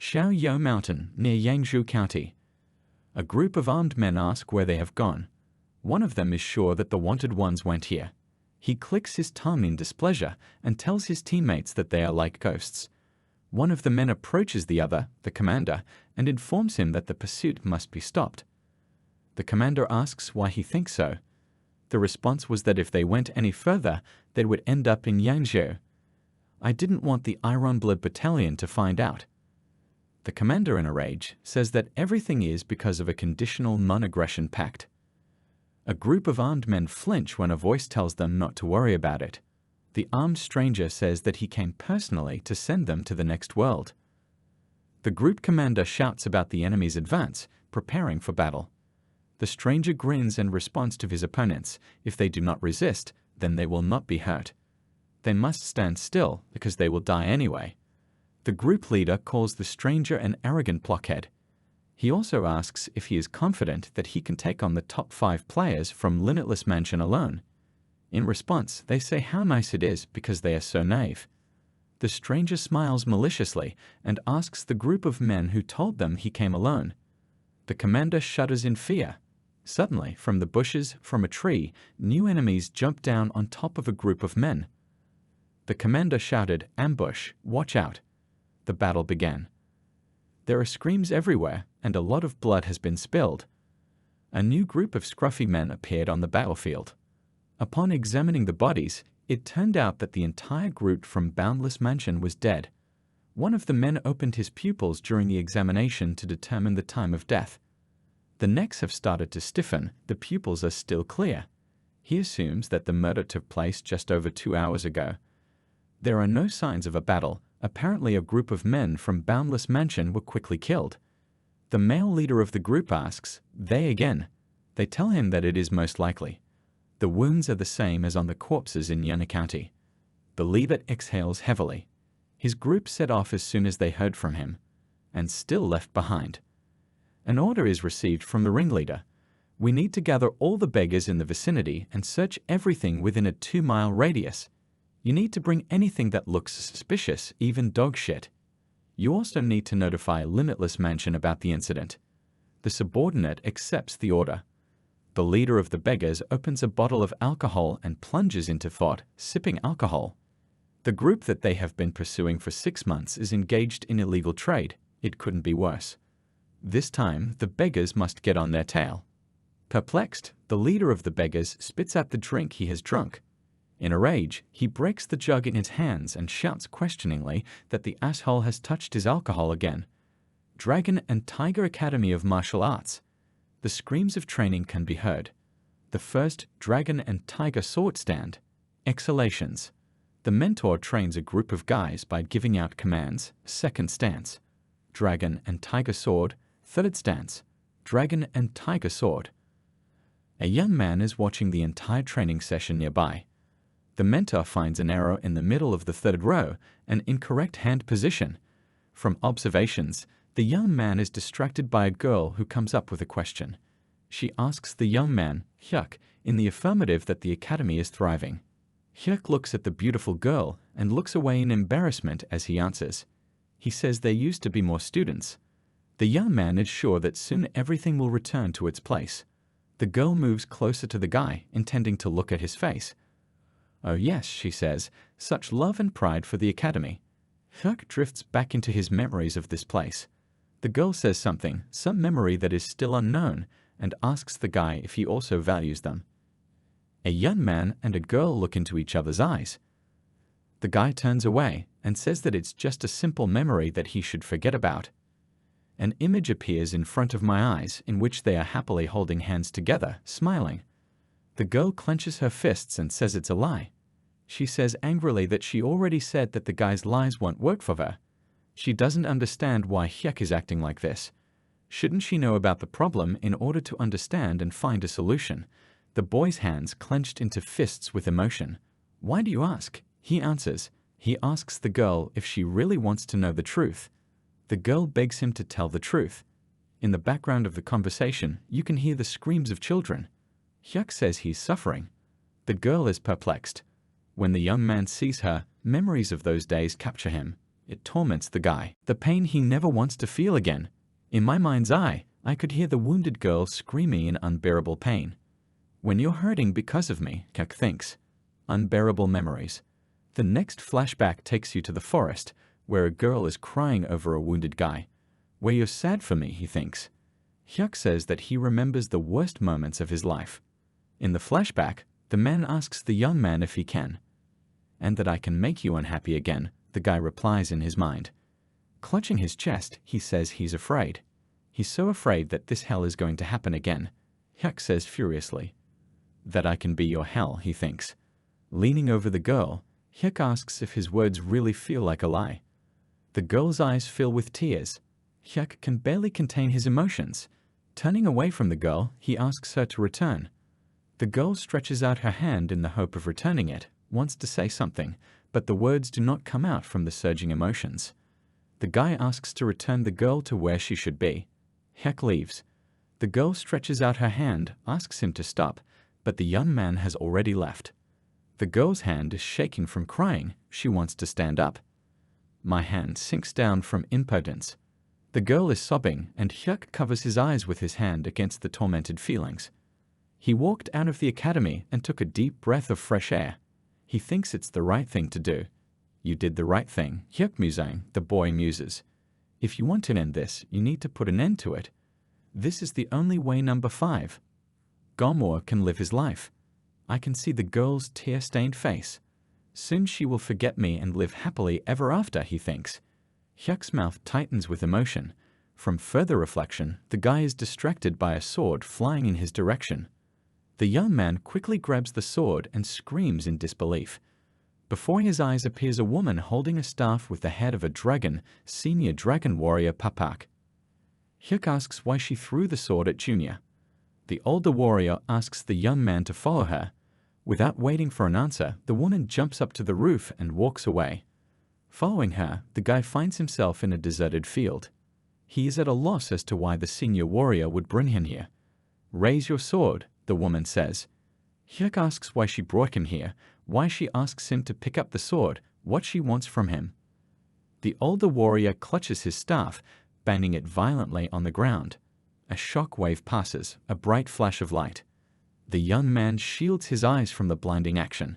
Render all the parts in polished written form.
Xiaoyou Mountain, near Yangzhou County. A group of armed men ask where they have gone. One of them is sure that the wanted ones went here. He clicks his tongue in displeasure and tells his teammates that they are like ghosts. One of the men approaches the other, the commander, and informs him that the pursuit must be stopped. The commander asks why he thinks so. The response was that if they went any further, they would end up in Yangzhou. I didn't want the Iron Blood Battalion to find out. The commander, in a rage, says that everything is because of a conditional non-aggression pact. A group of armed men flinch when a voice tells them not to worry about it. The armed stranger says that he came personally to send them to the next world. The group commander shouts about the enemy's advance, preparing for battle. The stranger grins and responds to his opponents. If they do not resist, then they will not be hurt. They must stand still because they will die anyway. The group leader calls the stranger an arrogant blockhead. He also asks if he is confident that he can take on the top 5 players from Limitless Mansion alone. In response, they say how nice it is because they are so naive. The stranger smiles maliciously and asks the group of men who told them he came alone. The commander shudders in fear. Suddenly, from the bushes, from a tree, new enemies jump down on top of a group of men. The commander shouted, "Ambush, watch out." The battle began. There are screams everywhere, and a lot of blood has been spilled. A new group of scruffy men appeared on the battlefield. Upon examining the bodies, it turned out that the entire group from Boundless Mansion was dead. One of the men opened his pupils during the examination to determine the time of death. The necks have started to stiffen, the pupils are still clear. He assumes that the murder took place just over 2 hours ago. There are no signs of a battle. Apparently a group of men from Boundless Mansion were quickly killed. The male leader of the group asks, "They again?" They tell him that it is most likely. The wounds are the same as on the corpses in Yana County. The leader exhales heavily. His group set off as soon as they heard from him, and still left behind. An order is received from the ringleader. We need to gather all the beggars in the vicinity and search everything within a 2-mile radius. You need to bring anything that looks suspicious, even dog shit. You also need to notify Limitless Mansion about the incident. The subordinate accepts the order. The leader of the beggars opens a bottle of alcohol and plunges into thought, sipping alcohol. The group that they have been pursuing for 6 months is engaged in illegal trade. It couldn't be worse. This time, the beggars must get on their tail. Perplexed, the leader of the beggars spits out the drink he has drunk. In a rage, he breaks the jug in his hands and shouts questioningly that the asshole has touched his alcohol again. Dragon and Tiger Academy of Martial Arts. The screams of training can be heard. The first Dragon and Tiger Sword Stand. Exhalations. The mentor trains a group of guys by giving out commands. Second stance. Dragon and Tiger Sword. Third stance. Dragon and Tiger Sword. A young man is watching the entire training session nearby. The mentor finds an error in the middle of the third row, an incorrect hand position. From observations, the young man is distracted by a girl who comes up with a question. She asks the young man, Hyuk, in the affirmative that the academy is thriving. Hyuk looks at the beautiful girl and looks away in embarrassment as he answers. He says there used to be more students. The young man is sure that soon everything will return to its place. The girl moves closer to the guy, intending to look at his face. "Oh yes," she says, "such love and pride for the academy." Hyuk drifts back into his memories of this place. The girl says something, some memory that is still unknown, and asks the guy if he also values them. A young man and a girl look into each other's eyes. The guy turns away and says that it's just a simple memory that he should forget about. An image appears in front of my eyes in which they are happily holding hands together, smiling. The girl clenches her fists and says it's a lie. She says angrily that she already said that the guy's lies won't work for her. She doesn't understand why Hyuk is acting like this. Shouldn't she know about the problem in order to understand and find a solution? The boy's hands clenched into fists with emotion. "Why do you ask?" He answers. He asks the girl if she really wants to know the truth. The girl begs him to tell the truth. In the background of the conversation, you can hear the screams of children. Hyuk says he's suffering. The girl is perplexed. When the young man sees her, memories of those days capture him. It torments the guy. The pain he never wants to feel again. In my mind's eye, I could hear the wounded girl screaming in unbearable pain. When you're hurting because of me, Hyuk thinks. Unbearable memories. The next flashback takes you to the forest, where a girl is crying over a wounded guy. Where you're sad for me, he thinks. Hyuk says that he remembers the worst moments of his life. In the flashback, the man asks the young man if he can. And that I can make you unhappy again, the guy replies in his mind. Clutching his chest, he says he's afraid. He's so afraid that this hell is going to happen again. Hyuk says furiously. That I can be your hell, he thinks. Leaning over the girl, Hyuk asks if his words really feel like a lie. The girl's eyes fill with tears. Hyuk can barely contain his emotions. Turning away from the girl, he asks her to return. The girl stretches out her hand in the hope of returning it, wants to say something, but the words do not come out from the surging emotions. The guy asks to return the girl to where she should be. Hyuk leaves. The girl stretches out her hand, asks him to stop, but the young man has already left. The girl's hand is shaking from crying. She wants to stand up. My hand sinks down from impotence. The girl is sobbing, and Hyuk covers his eyes with his hand against the tormented feelings. He walked out of the academy and took a deep breath of fresh air. He thinks it's the right thing to do. You did the right thing, Hyuk musing, the boy muses. If you want to end this, you need to put an end to it. This is the only way. Number 5. Gomor can live his life. I can see the girl's tear-stained face. Soon she will forget me and live happily ever after, he thinks. Hyuk's mouth tightens with emotion. From further reflection, the guy is distracted by a sword flying in his direction. The young man quickly grabs the sword and screams in disbelief. Before his eyes appears a woman holding a staff with the head of a dragon, senior dragon warrior Papak. Hyuk asks why she threw the sword at Junior. The older warrior asks the young man to follow her. Without waiting for an answer, the woman jumps up to the roof and walks away. Following her, the guy finds himself in a deserted field. He is at a loss as to why the senior warrior would bring him here. Raise your sword, the woman says. Hyuk asks why she brought him here, why she asks him to pick up the sword, what she wants from him. The older warrior clutches his staff, banging it violently on the ground. A shock wave passes, a bright flash of light. The young man shields his eyes from the blinding action.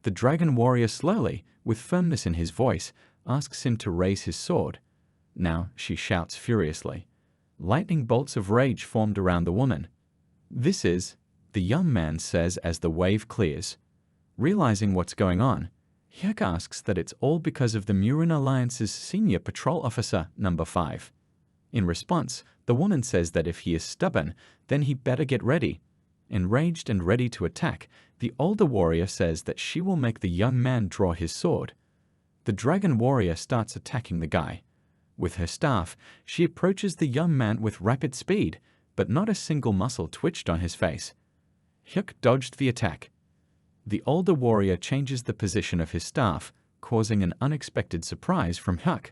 The dragon warrior slowly, with firmness in his voice, asks him to raise his sword. Now she shouts furiously. Lightning bolts of rage formed around the woman. This is, the young man says as the wave clears. Realizing what's going on, Hyuk asks that it's all because of the Murin Alliance's senior patrol officer, number 5. In response, the woman says that if he is stubborn, then he better get ready. Enraged and ready to attack, the older warrior says that she will make the young man draw his sword. The dragon warrior starts attacking the guy. With her staff, she approaches the young man with rapid speed, but not a single muscle twitched on his face. Hyuk dodged the attack. The older warrior changes the position of his staff, causing an unexpected surprise from Hyuk.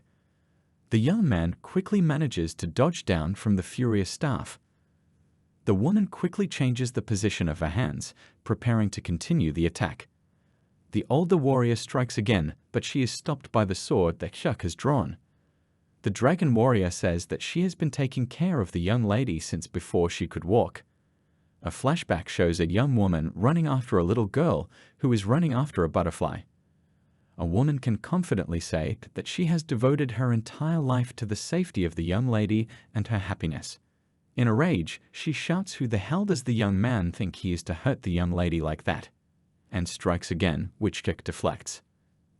The young man quickly manages to dodge down from the furious staff. The woman quickly changes the position of her hands, preparing to continue the attack. The older warrior strikes again, but she is stopped by the sword that Hyuk has drawn. The dragon warrior says that she has been taking care of the young lady since before she could walk. A flashback shows a young woman running after a little girl who is running after a butterfly. A woman can confidently say that she has devoted her entire life to the safety of the young lady and her happiness. In a rage, she shouts, "Who the hell does the young man think he is to hurt the young lady like that?" and strikes again, which Hyuk deflects.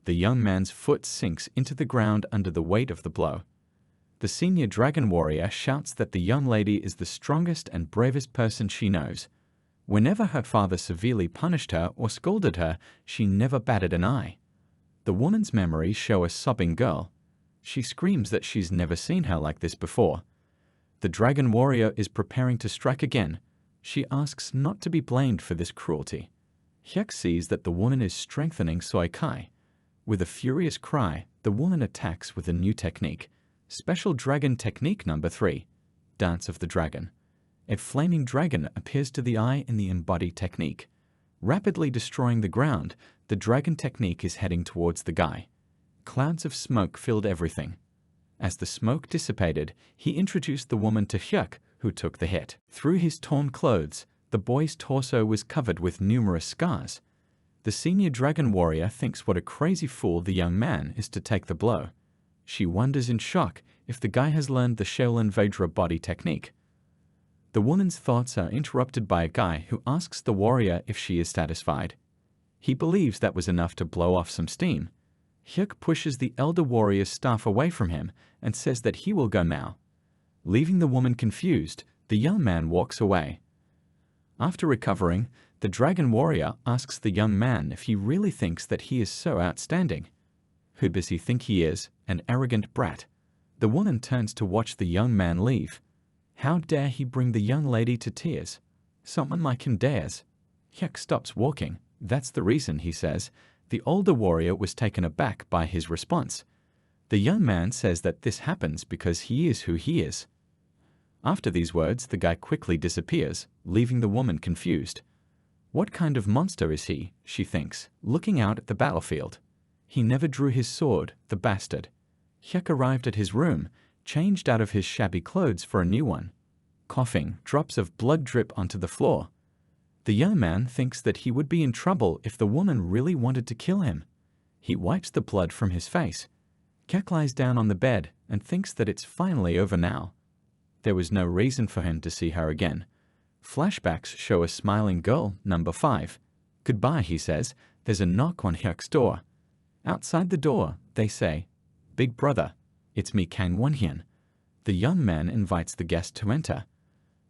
The young man's foot sinks into the ground under the weight of the blow. The senior dragon warrior shouts that the young lady is the strongest and bravest person she knows. Whenever her father severely punished her or scolded her, she never batted an eye. The woman's memories show a sobbing girl. She screams that she's never seen her like this before. The dragon warrior is preparing to strike again. She asks not to be blamed for this cruelty. Hyuk sees that the woman is strengthening Soikai. With a furious cry, the woman attacks with a new technique. Special Dragon Technique number 3, Dance of the Dragon. A flaming dragon appears to the eye in the embodied technique. Rapidly destroying the ground, the dragon technique is heading towards the guy. Clouds of smoke filled everything. As the smoke dissipated, he introduced the woman to Hyuk, who took the hit. Through his torn clothes, the boy's torso was covered with numerous scars. The senior dragon warrior thinks what a crazy fool the young man is to take the blow. She wonders in shock if the guy has learned the Shaolin Vajra body technique. The woman's thoughts are interrupted by a guy who asks the warrior if she is satisfied. He believes that was enough to blow off some steam. Hyuk pushes the elder warrior's staff away from him and says that he will go now. Leaving the woman confused, the young man walks away. After recovering, the dragon warrior asks the young man if he really thinks that he is so outstanding. Who does he think he is, an arrogant brat? The woman turns to watch the young man leave. How dare he bring the young lady to tears? Someone like him dares. Hyuk stops walking. That's the reason, he says. The older warrior was taken aback by his response. The young man says that this happens because he is who he is. After these words, the guy quickly disappears, leaving the woman confused. What kind of monster is he, she thinks, looking out at the battlefield. He never drew his sword, the bastard. Hyuk arrived at his room, changed out of his shabby clothes for a new one. Coughing, drops of blood drip onto the floor. The young man thinks that he would be in trouble if the woman really wanted to kill him. He wipes the blood from his face. Hyuk lies down on the bed and thinks that it's finally over now. There was no reason for him to see her again. Flashbacks show a smiling girl, number 5. Goodbye, he says. There's a knock on Hyuk's door. Outside the door, they say, Big brother, it's me Kang Wonhyun. The young man invites the guest to enter.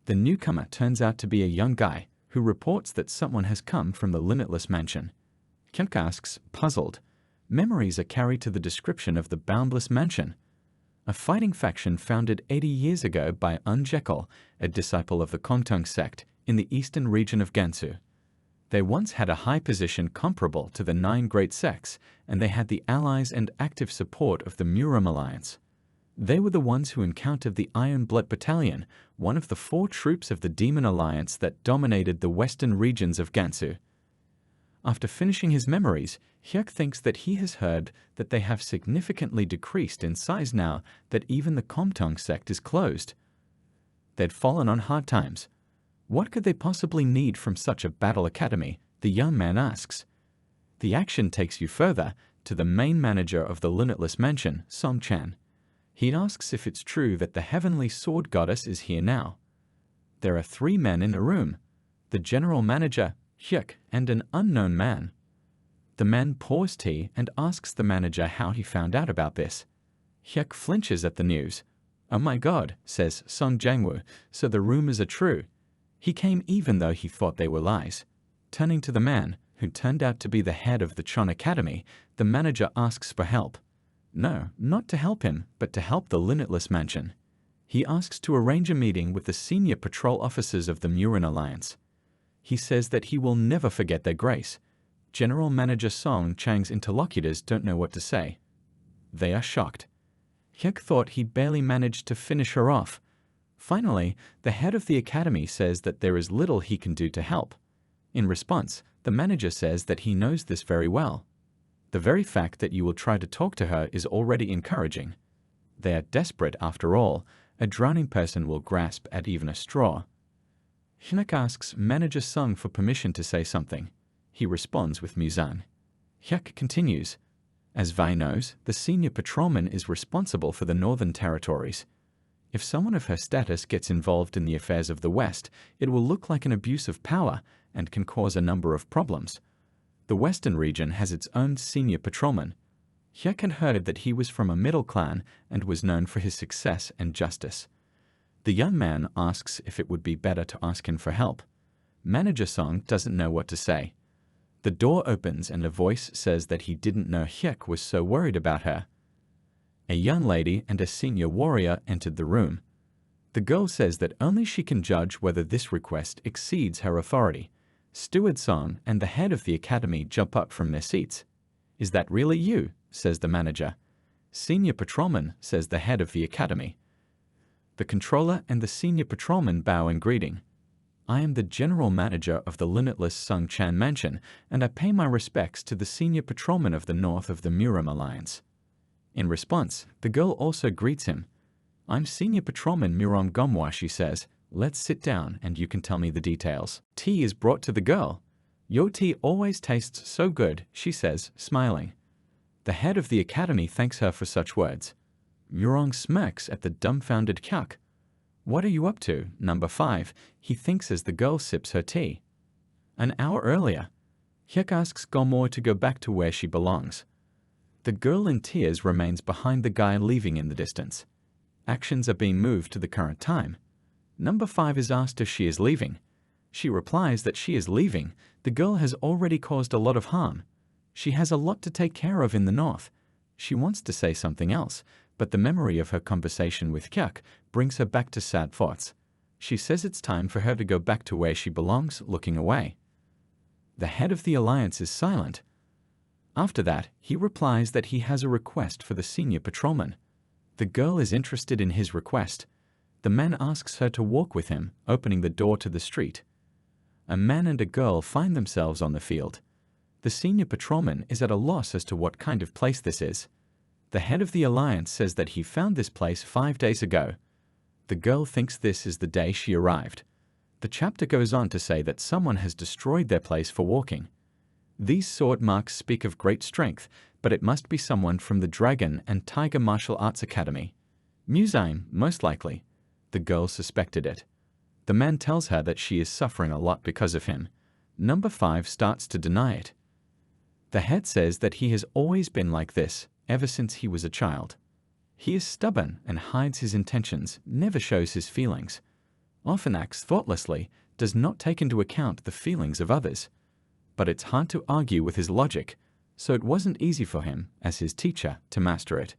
The newcomer turns out to be a young guy who reports that someone has come from the Limitless Mansion. Hyuk asks, puzzled. Memories are carried to the description of the Boundless Mansion. A fighting faction founded 80 years ago by Jekyll, a disciple of the Kongtung sect, in the eastern region of Gansu. They once had a high position comparable to the 9 great sects, and they had the allies and active support of the Muram Alliance. They were the ones who encountered the Iron Blood Battalion, one of the 4 troops of the Demon Alliance that dominated the western regions of Gansu. After finishing his memories, Hyuk thinks that he has heard that they have significantly decreased in size now that even the Kongtung sect is closed. They'd fallen on hard times. What could they possibly need from such a battle academy? The young man asks. The action takes you further, to the main manager of the Limitless Mansion, Song Chan. He asks if it's true that the heavenly sword goddess is here now. There are 3 men in the room, the general manager, Hyuk, and an unknown man. The man pours tea and asks the manager how he found out about this. Hyuk flinches at the news. Oh my god, says Song Jangwoo, so the rumors are true. He came even though he thought they were lies. Turning to the man, who turned out to be the head of the Chon Academy, the manager asks for help. No, not to help him, but to help the Limitless Mansion. He asks to arrange a meeting with the senior patrol officers of the Muran Alliance. He says that he will never forget their grace. General Manager Song Chang's interlocutors don't know what to say. They are shocked. Hyuk thought he'd barely managed to finish her off. Finally, the head of the academy says that there is little he can do to help. In response, the manager says that he knows this very well. The very fact that you will try to talk to her is already encouraging. They are desperate after all. A drowning person will grasp at even a straw. Hyuk asks Manager Sung for permission to say something. He responds with Muzan. Hyuk continues. As Vi knows, the senior patrolman is responsible for the Northern Territories. If someone of her status gets involved in the affairs of the West, it will look like an abuse of power and can cause a number of problems. The Western region has its own senior patrolman. Hyuk had heard that he was from a middle clan and was known for his success and justice. The young man asks if it would be better to ask him for help. Manager Song doesn't know what to say. The door opens and a voice says that he didn't know Hyuk was so worried about her. A young lady and a senior warrior entered the room. The girl says that only she can judge whether this request exceeds her authority. Steward Song and the head of the academy jump up from their seats. Is that really you? Says the manager. Senior patrolman, says the head of the academy. The controller and the senior patrolman bow in greeting. I am the general manager of the Limitless Sung Chan Mansion, and I pay my respects to the senior patrolman of the north of the Muram Alliance. In response, the girl also greets him. "I'm Senior Patrolman MANHWA," she says. "Let's sit down and you can tell me the details." Tea is brought to the girl. "Your tea always tastes so good," she says, smiling. The head of the academy thanks her for such words. Murong smirks at the dumbfounded Hyuk. "What are you up to, number 5? He thinks as the girl sips her tea. An hour earlier, Hyuk asks Gomor to go back to where she belongs. The girl in tears remains behind the guy leaving in the distance. Actions are being moved to the current time. Number 5 is asked if she is leaving. She replies that she is leaving. The girl has already caused a lot of harm. She has a lot to take care of in the north. She wants to say something else, but the memory of her conversation with Hyuk brings her back to sad thoughts. She says it's time for her to go back to where she belongs, looking away. The head of the alliance is silent. After that, he replies that he has a request for the senior patrolman. The girl is interested in his request. The man asks her to walk with him, opening the door to the street. A man and a girl find themselves on the field. The senior patrolman is at a loss as to what kind of place this is. The head of the alliance says that he found this place 5 days ago. The girl thinks this is the day she arrived. The chapter goes on to say that someone has destroyed their place for walking. These sword marks speak of great strength, but it must be someone from the Dragon and Tiger Martial Arts Academy. Musaim, most likely. The girl suspected it. The man tells her that she is suffering a lot because of him. Number 5 starts to deny it. The head says that he has always been like this, ever since he was a child. He is stubborn and hides his intentions, never shows his feelings. Often acts thoughtlessly, does not take into account the feelings of others. But it's hard to argue with his logic, so it wasn't easy for him, as his teacher, to master it.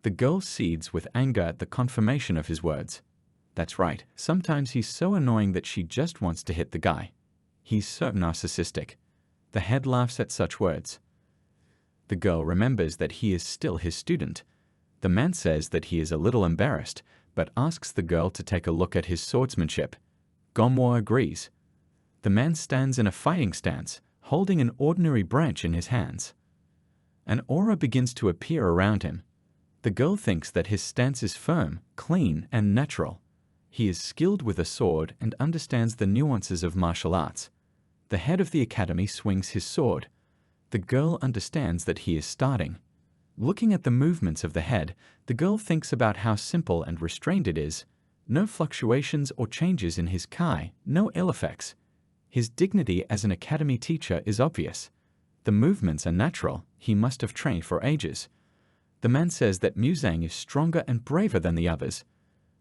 The girl seethes with anger at the confirmation of his words. That's right, sometimes he's so annoying that she just wants to hit the guy. He's so narcissistic. The head laughs at such words. The girl remembers that he is still his student. The man says that he is a little embarrassed, but asks the girl to take a look at his swordsmanship. Gomwa agrees. The man stands in a fighting stance, holding an ordinary branch in his hands. An aura begins to appear around him. The girl thinks that his stance is firm, clean, and natural. He is skilled with a sword and understands the nuances of martial arts. The head of the academy swings his sword. The girl understands that he is starting. Looking at the movements of the head, the girl thinks about how simple and restrained it is. No fluctuations or changes in his kai, no ill effects. His dignity as an academy teacher is obvious. The movements are natural. He must have trained for ages. The man says that Muzang is stronger and braver than the others.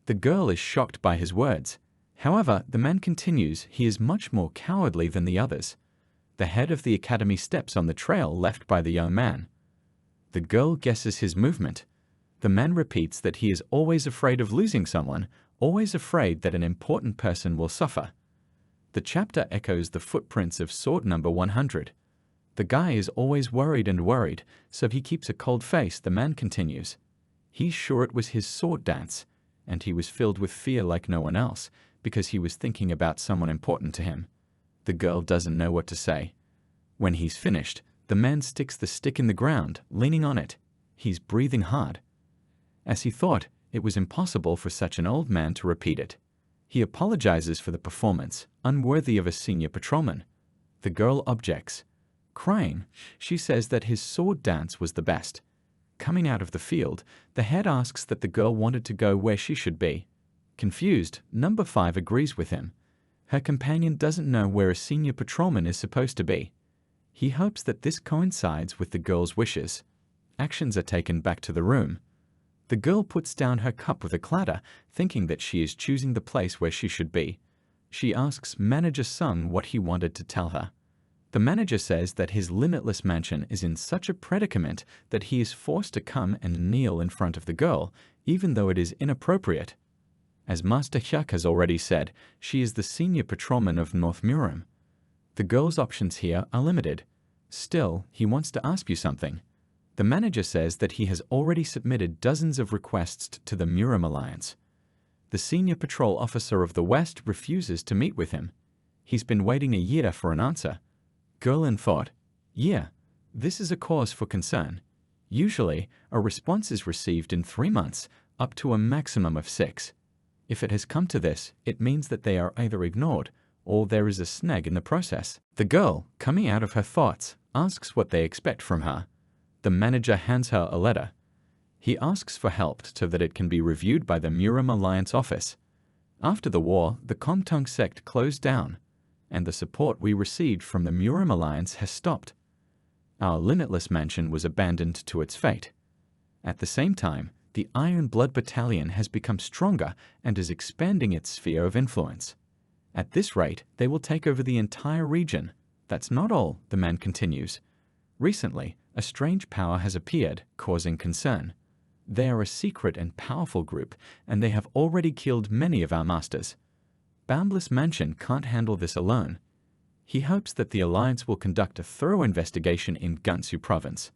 The girl is shocked by his words. However, the man continues he is much more cowardly than the others. The head of the academy steps on the trail left by the young man. The girl guesses his movement. The man repeats that he is always afraid of losing someone, always afraid that an important person will suffer. The chapter echoes the footprints of sword number 100. The guy is always worried, so he keeps a cold face. The man continues. He's sure it was his sword dance, and he was filled with fear like no one else, because he was thinking about someone important to him. The girl doesn't know what to say. When he's finished, the man sticks the stick in the ground, leaning on it. He's breathing hard. As he thought, it was impossible for such an old man to repeat it. He apologizes for the performance, unworthy of a senior patrolman. The girl objects. Crying, she says that his sword dance was the best. Coming out of the field, the head asks that the girl wanted to go where she should be. Confused, number 5 agrees with him. Her companion doesn't know where a senior patrolman is supposed to be. He hopes that this coincides with the girl's wishes. Actions are taken back to the room. The girl puts down her cup with a clatter, thinking that she is choosing the place where she should be. She asks Manager Sung what he wanted to tell her. The manager says that his limitless mansion is in such a predicament that he is forced to come and kneel in front of the girl, even though it is inappropriate. As Master Hyuk has already said, she is the senior patrolman of North Murim. The girl's options here are limited. Still, he wants to ask you something. The manager says that he has already submitted dozens of requests to the Murim Alliance. The senior patrol officer of the West refuses to meet with him. He's been waiting a year for an answer. Girl in thought. Yeah, this is a cause for concern. Usually, a response is received in 3 months, up to a maximum of 6. If it has come to this, it means that they are either ignored or there is a snag in the process. The girl, coming out of her thoughts, asks what they expect from her. The manager hands her a letter. He asks for help so that it can be reviewed by the Murim Alliance office. After the war, the Comtung sect closed down, and the support we received from the Murim Alliance has stopped. Our limitless mansion was abandoned to its fate. At the same time, the Iron Blood Battalion has become stronger and is expanding its sphere of influence. At this rate, they will take over the entire region. That's not all, the man continues. Recently, a strange power has appeared, causing concern. They are a secret and powerful group, and they have already killed many of our masters. Boundless Mansion can't handle this alone. He hopes that the Alliance will conduct a thorough investigation in Gansu province.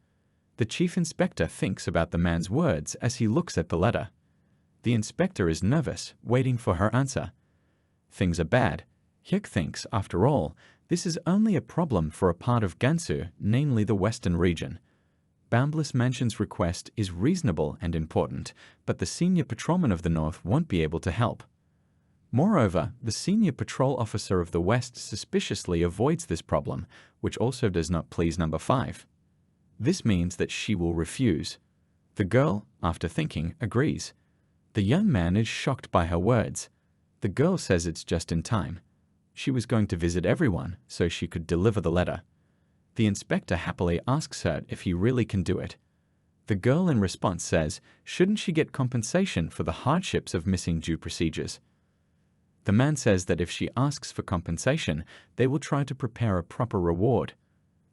The chief inspector thinks about the man's words as he looks at the letter. The inspector is nervous, waiting for her answer. Things are bad. Hyuk thinks, after all, this is only a problem for a part of Gansu, namely the western region. Boundless Mansion's request is reasonable and important, but the senior patrolman of the north won't be able to help. Moreover, the senior patrol officer of the west suspiciously avoids this problem, which also does not please number 5. This means that she will refuse. The girl, after thinking, agrees. The young man is shocked by her words. The girl says it's just in time. She was going to visit everyone so she could deliver the letter. The inspector happily asks her if he really can do it. The girl in response says, shouldn't she get compensation for the hardships of missing due procedures? The man says that if she asks for compensation, they will try to prepare a proper reward.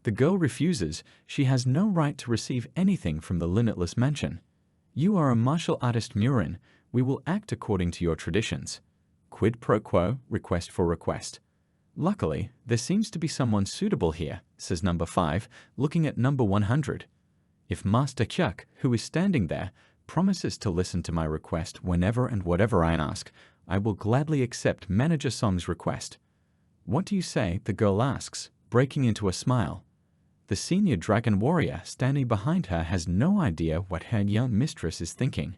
The girl refuses. She has no right to receive anything from the limitless mansion. You are a martial artist Murin. We will act according to your traditions. Quid pro quo, request for request. Luckily, there seems to be someone suitable here, says number 5, looking at number 100. If Master Kyuk, who is standing there, promises to listen to my request whenever and whatever I ask, I will gladly accept Manager Som's request. What do you say? The girl asks, breaking into a smile. The senior dragon warrior standing behind her has no idea what her young mistress is thinking.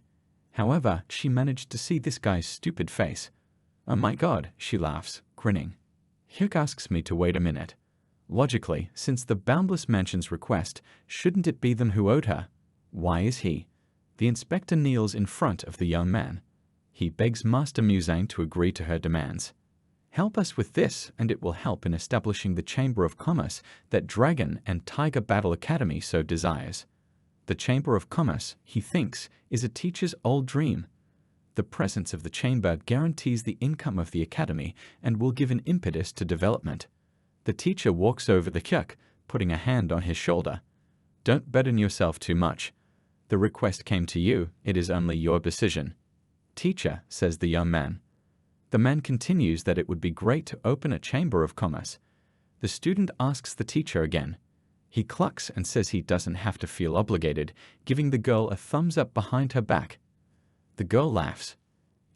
However, she managed to see this guy's stupid face. Oh my god, she laughs, grinning. Hyuk asks me to wait a minute. Logically, since the Boundless Mansion's request, shouldn't it be them who owed her? Why is he? The inspector kneels in front of the young man. He begs Master Muzang to agree to her demands. Help us with this, and it will help in establishing the Chamber of Commerce that Dragon and Tiger Battle Academy so desires. The Chamber of Commerce, he thinks, is a teacher's old dream. The presence of the chamber guarantees the income of the academy and will give an impetus to development. The teacher walks over the Kyuk, putting a hand on his shoulder. Don't burden yourself too much. The request came to you, it is only your decision. Teacher, says the young man. The man continues that it would be great to open a chamber of commerce. The student asks the teacher again. He clucks and says he doesn't have to feel obligated, giving the girl a thumbs up behind her back. The girl laughs.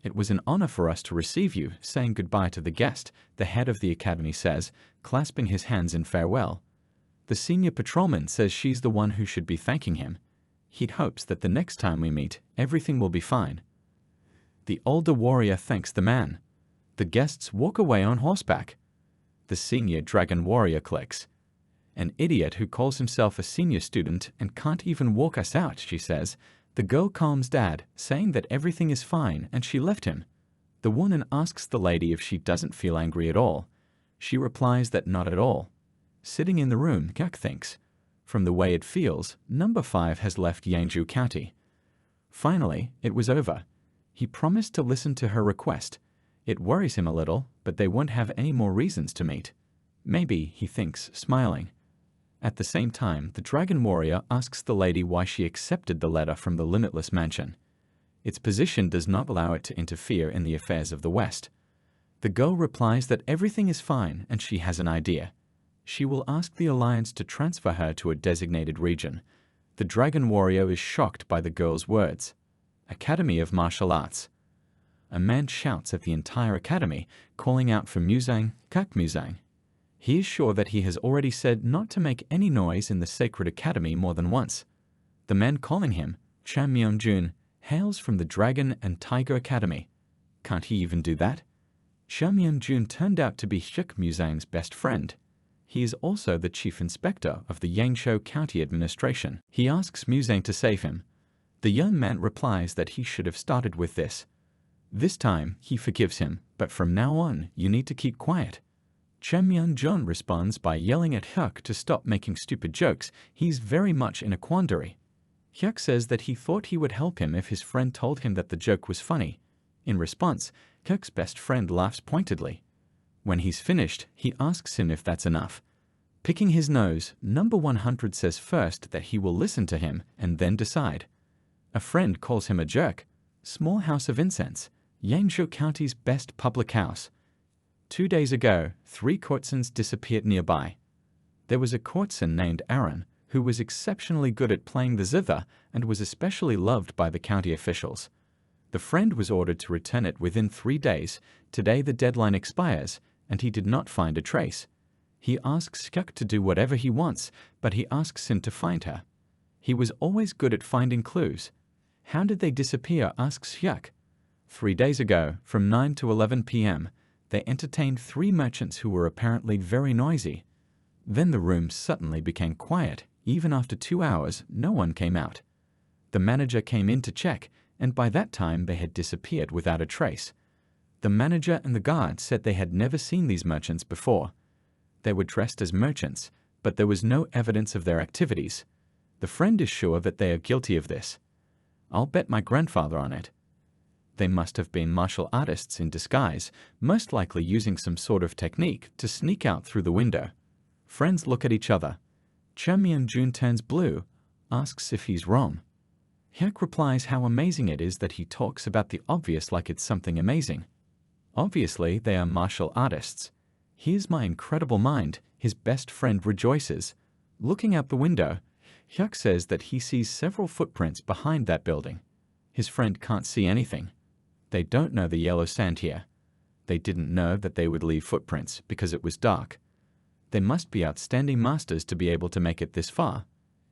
It was an honor for us to receive you, saying goodbye to the guest, the head of the academy says, clasping his hands in farewell. The senior patrolman says she's the one who should be thanking him. He hopes that the next time we meet, everything will be fine. The older warrior thanks the man. The guests walk away on horseback. The senior dragon warrior clicks. An idiot who calls himself a senior student and can't even walk us out, she says. The girl calms Dad, saying that everything is fine and she left him. The woman asks the lady if she doesn't feel angry at all. She replies that not at all. Sitting in the room, Gak thinks. From the way it feels, number 5 has left Yangju County. Finally, it was over. He promised to listen to her request. It worries him a little, but they won't have any more reasons to meet. Maybe, he thinks, smiling. At the same time, the Dragon Warrior asks the lady why she accepted the letter from the Limitless Mansion. Its position does not allow it to interfere in the affairs of the West. The girl replies that everything is fine and she has an idea. She will ask the Alliance to transfer her to a designated region. The Dragon Warrior is shocked by the girl's words. Academy of Martial Arts. A man shouts at the entire academy, calling out for Muzang, Kak Muzang. He is sure that he has already said not to make any noise in the sacred academy more than once. The man calling him, Cham Myung-jun, hails from the Dragon and Tiger Academy. Can't he even do that? Cham Myung-jun turned out to be Hyuk Musang's best friend. He is also the chief inspector of the Yangsho County Administration. He asks Musang to save him. The young man replies that he should have started with this. This time, he forgives him, but from now on, you need to keep quiet. Cham Myung-jun responds by yelling at Hyuk to stop making stupid jokes. He's very much in a quandary. Hyuk says that he thought he would help him if his friend told him that the joke was funny. In response, Hyuk's best friend laughs pointedly. When he's finished, he asks him if that's enough. Picking his nose, number 100 says first that he will listen to him and then decide. A friend calls him a jerk. Small house of incense, Yangsho County's best public house. 2 days ago, 3 courtesans disappeared nearby. There was a courtesan named Aaron, who was exceptionally good at playing the zither and was especially loved by the county officials. The friend was ordered to return it within 3 days. Today the deadline expires, and he did not find a trace. He asks Hyuk to do whatever he wants, but he asks him to find her. He was always good at finding clues. How did they disappear, asks Hyuk. 3 days ago, from 9 to 11 p.m., they entertained 3 merchants who were apparently very noisy. Then the room suddenly became quiet. Even after 2 hours, no one came out. The manager came in to check, and by that time they had disappeared without a trace. The manager and the guard said they had never seen these merchants before. They were dressed as merchants, but there was no evidence of their activities. The friend is sure that they are guilty of this. I'll bet my grandfather on it. They must have been martial artists in disguise, most likely using some sort of technique to sneak out through the window. Friends look at each other. Cham Myung-jun turns blue, asks if he's wrong. Hyuk replies how amazing it is that he talks about the obvious like it's something amazing. Obviously, they are martial artists. Here's my incredible mind, his best friend rejoices. Looking out the window, Hyuk says that he sees several footprints behind that building. His friend can't see anything. They don't know the yellow sand here. They didn't know that they would leave footprints because it was dark. They must be outstanding masters to be able to make it this far.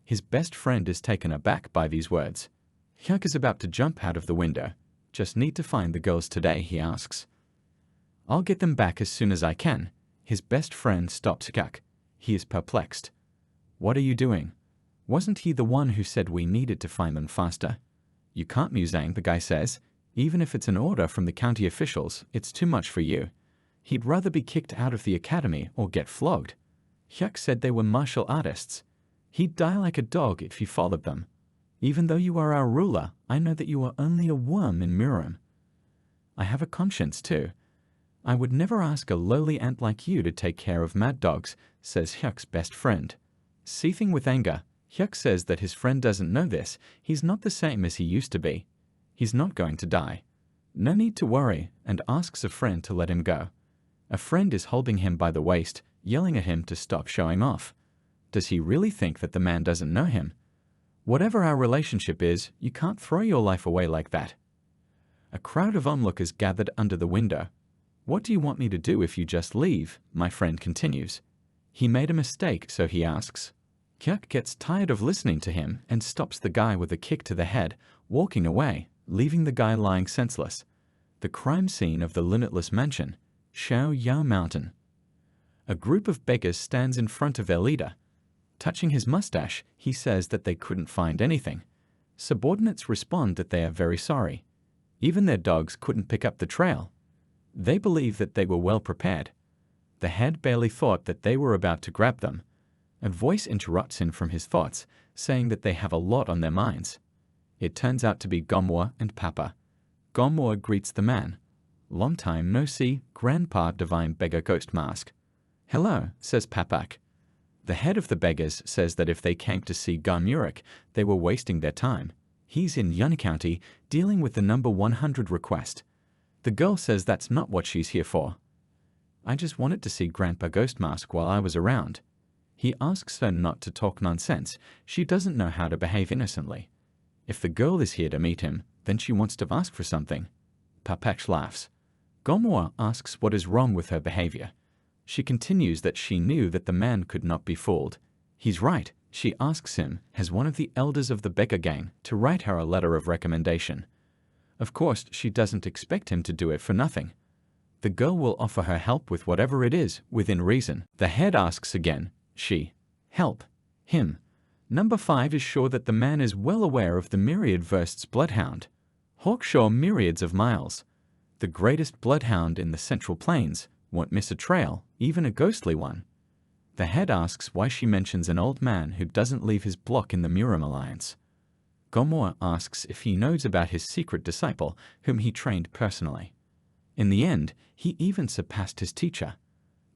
His best friend is taken aback by these words. Hyuk is about to jump out of the window. Just need to find the girls today, he asks. I'll get them back as soon as I can. His best friend stops Hyuk. He is perplexed. What are you doing? Wasn't he the one who said we needed to find them faster? You can't, Musang, the guy says. Even if it's an order from the county officials, it's too much for you. He'd rather be kicked out of the academy or get flogged. Hyuk said they were martial artists. He'd die like a dog if you followed them. Even though you are our ruler, I know that you are only a worm in Murim. I have a conscience too. I would never ask a lowly ant like you to take care of mad dogs, says Hyuk's best friend. Seething with anger, Hyuk says that his friend doesn't know this. He's not the same as he used to be. He's not going to die. No need to worry, and asks a friend to let him go. A friend is holding him by the waist, yelling at him to stop showing off. Does he really think that the man doesn't know him? Whatever our relationship is, you can't throw your life away like that. A crowd of onlookers gathered under the window. What do you want me to do if you just leave? My friend continues. He made a mistake, so he asks. Hyuk gets tired of listening to him and stops the guy with a kick to the head, walking away, leaving the guy lying senseless. The crime scene of the limitless mansion, Shao Yao Mountain. A group of beggars stands in front of their leader. Touching his mustache, he says that they couldn't find anything. Subordinates respond that they are very sorry. Even their dogs couldn't pick up the trail. They believe that they were well prepared. The head barely thought that they were about to grab them. A voice interrupts him from his thoughts, saying that they have a lot on their minds. It turns out to be Gomwa and Papa. Gomwa greets the man. Long time no see, Grandpa Divine Beggar Ghost Mask. Hello, says Papak. The head of the beggars says that if they came to see Garmurik, they were wasting their time. He's in Yun County, dealing with the number 100 request. The girl says that's not what she's here for. I just wanted to see Grandpa Ghost Mask while I was around. He asks her not to talk nonsense. She doesn't know how to behave innocently. If the girl is here to meet him, then she wants to ask for something. Papak laughs. Gomwa asks what is wrong with her behavior. She continues that she knew that the man could not be fooled. He's right, She asks him, has one of the elders of the beggar gang, to write her a letter of recommendation. Of course, she doesn't expect him to do it for nothing. The girl will offer her help with whatever it is, within reason. The head asks again, she, help, him. Number 5 is sure that the man is well aware of the myriad versts bloodhound. Hawkshaw myriads of miles. The greatest bloodhound in the Central Plains, won't miss a trail, even a ghostly one. The head asks why she mentions an old man who doesn't leave his block in the Muram Alliance. Gomor asks if he knows about his secret disciple, whom he trained personally. In the end, he even surpassed his teacher.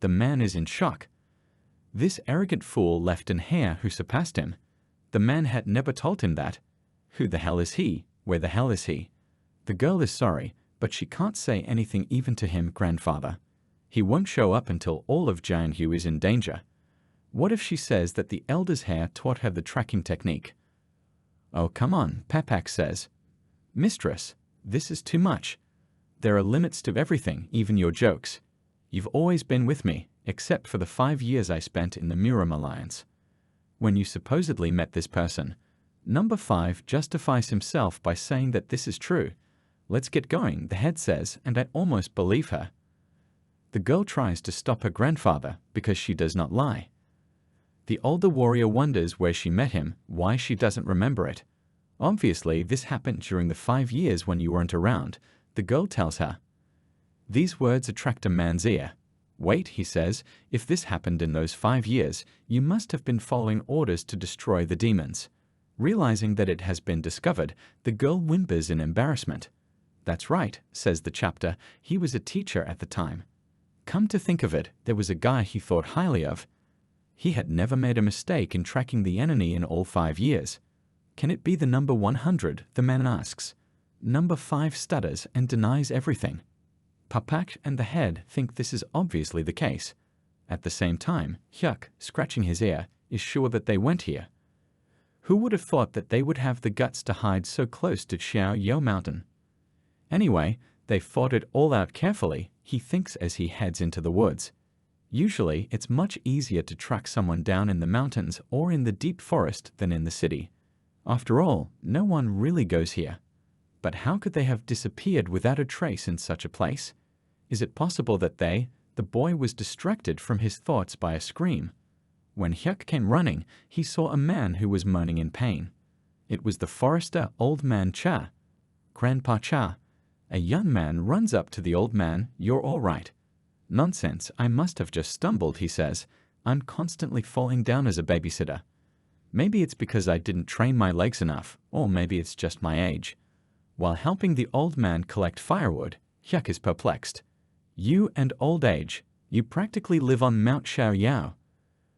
The man is in shock. This arrogant fool left an heir who surpassed him. The man had never told him that. Who the hell is he? Where the hell is he? The girl is sorry, but she can't say anything even to him, grandfather. He won't show up until all of Jianhu is in danger. What if she says that the elder's heir taught her the tracking technique? Oh, come on, Papak says. Mistress, this is too much. There are limits to everything, even your jokes. You've always been with me, except for the 5 years I spent in the Muram Alliance. When you supposedly met this person, number 5 justifies himself by saying that this is true. Let's get going, the head says, and I almost believe her. The girl tries to stop her grandfather because she does not lie. The older warrior wonders where she met him, why she doesn't remember it. Obviously, this happened during the 5 years when you weren't around, the girl tells her. These words attract a man's ear. Wait, he says, if this happened in those 5 years, you must have been following orders to destroy the demons. Realizing that it has been discovered, the girl whimpers in embarrassment. That's right, says the chapter, he was a teacher at the time. Come to think of it, there was a guy he thought highly of. He had never made a mistake in tracking the enemy in all 5 years. Can it be the number 100, the man asks. Number 5 stutters and denies everything. Papak and the head think this is obviously the case. At the same time, Hyuk, scratching his ear, is sure that they went here. Who would have thought that they would have the guts to hide so close to Xiao Yo Mountain? Anyway, they fought it all out carefully, he thinks as he heads into the woods. Usually, it's much easier to track someone down in the mountains or in the deep forest than in the city. After all, no one really goes here. But how could they have disappeared without a trace in such a place? Is it possible that the boy was distracted from his thoughts by a scream? When Hyuk came running, he saw a man who was moaning in pain. It was the forester Old Man Cha. Grandpa Cha. A young man runs up to the old man. You're all right. Nonsense, I must have just stumbled, he says. I'm constantly falling down as a babysitter. Maybe it's because I didn't train my legs enough, or maybe it's just my age. While helping the old man collect firewood, Hyuk is perplexed. You and old age, you practically live on Mount Xiaoyao.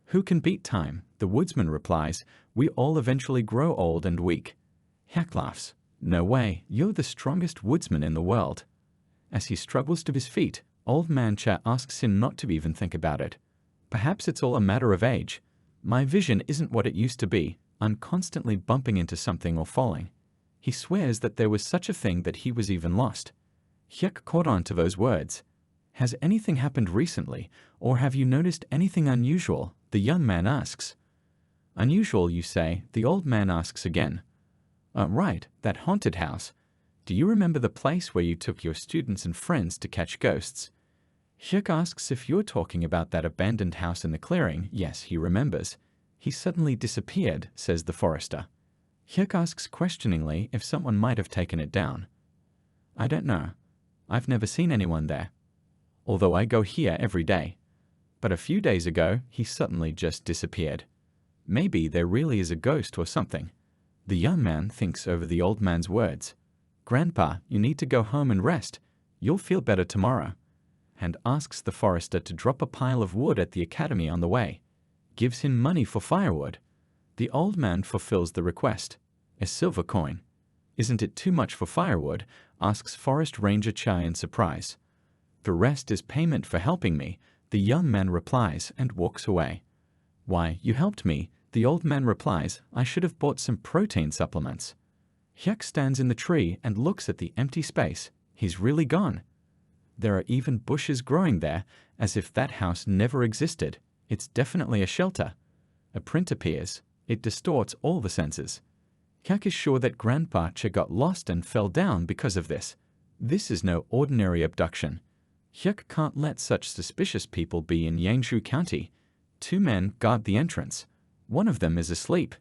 Who can beat time? The woodsman replies. We all eventually grow old and weak. Hyuk laughs. No way, you're the strongest woodsman in the world. As he struggles to his feet, Old Man Cha asks him not to even think about it. Perhaps it's all a matter of age. My vision isn't what it used to be. I'm constantly bumping into something or falling. He swears that there was such a thing that he was even lost. Hyuk caught on to those words. Has anything happened recently, or have you noticed anything unusual? The young man asks. Unusual, you say? The old man asks again. Right, that haunted house. Do you remember the place where you took your students and friends to catch ghosts? Hyuk asks if you're talking about that abandoned house in the clearing. Yes, he remembers. He suddenly disappeared, says the forester. Hyuk asks questioningly if someone might have taken it down. I don't know. I've never seen anyone there, although I go here every day. But a few days ago, he suddenly just disappeared. Maybe there really is a ghost or something. The young man thinks over the old man's words. Grandpa, you need to go home and rest. You'll feel better tomorrow. And asks the forester to drop a pile of wood at the academy on the way. Gives him money for firewood. The old man fulfills the request. A silver coin. Isn't it too much for firewood? Asks Forest Ranger Chai in surprise. The rest is payment for helping me, the young man replies and walks away. Why, you helped me, the old man replies. I should have bought some protein supplements. Hyuk stands in the tree and looks at the empty space. He's really gone. There are even bushes growing there, as if that house never existed. It's definitely a shelter. A print appears. It distorts all the senses. Hyuk is sure that Grandpa Che got lost and fell down because of this. This is no ordinary abduction. Hyuk can't let such suspicious people be in Yangshu County. 2 men guard the entrance. One of them is asleep.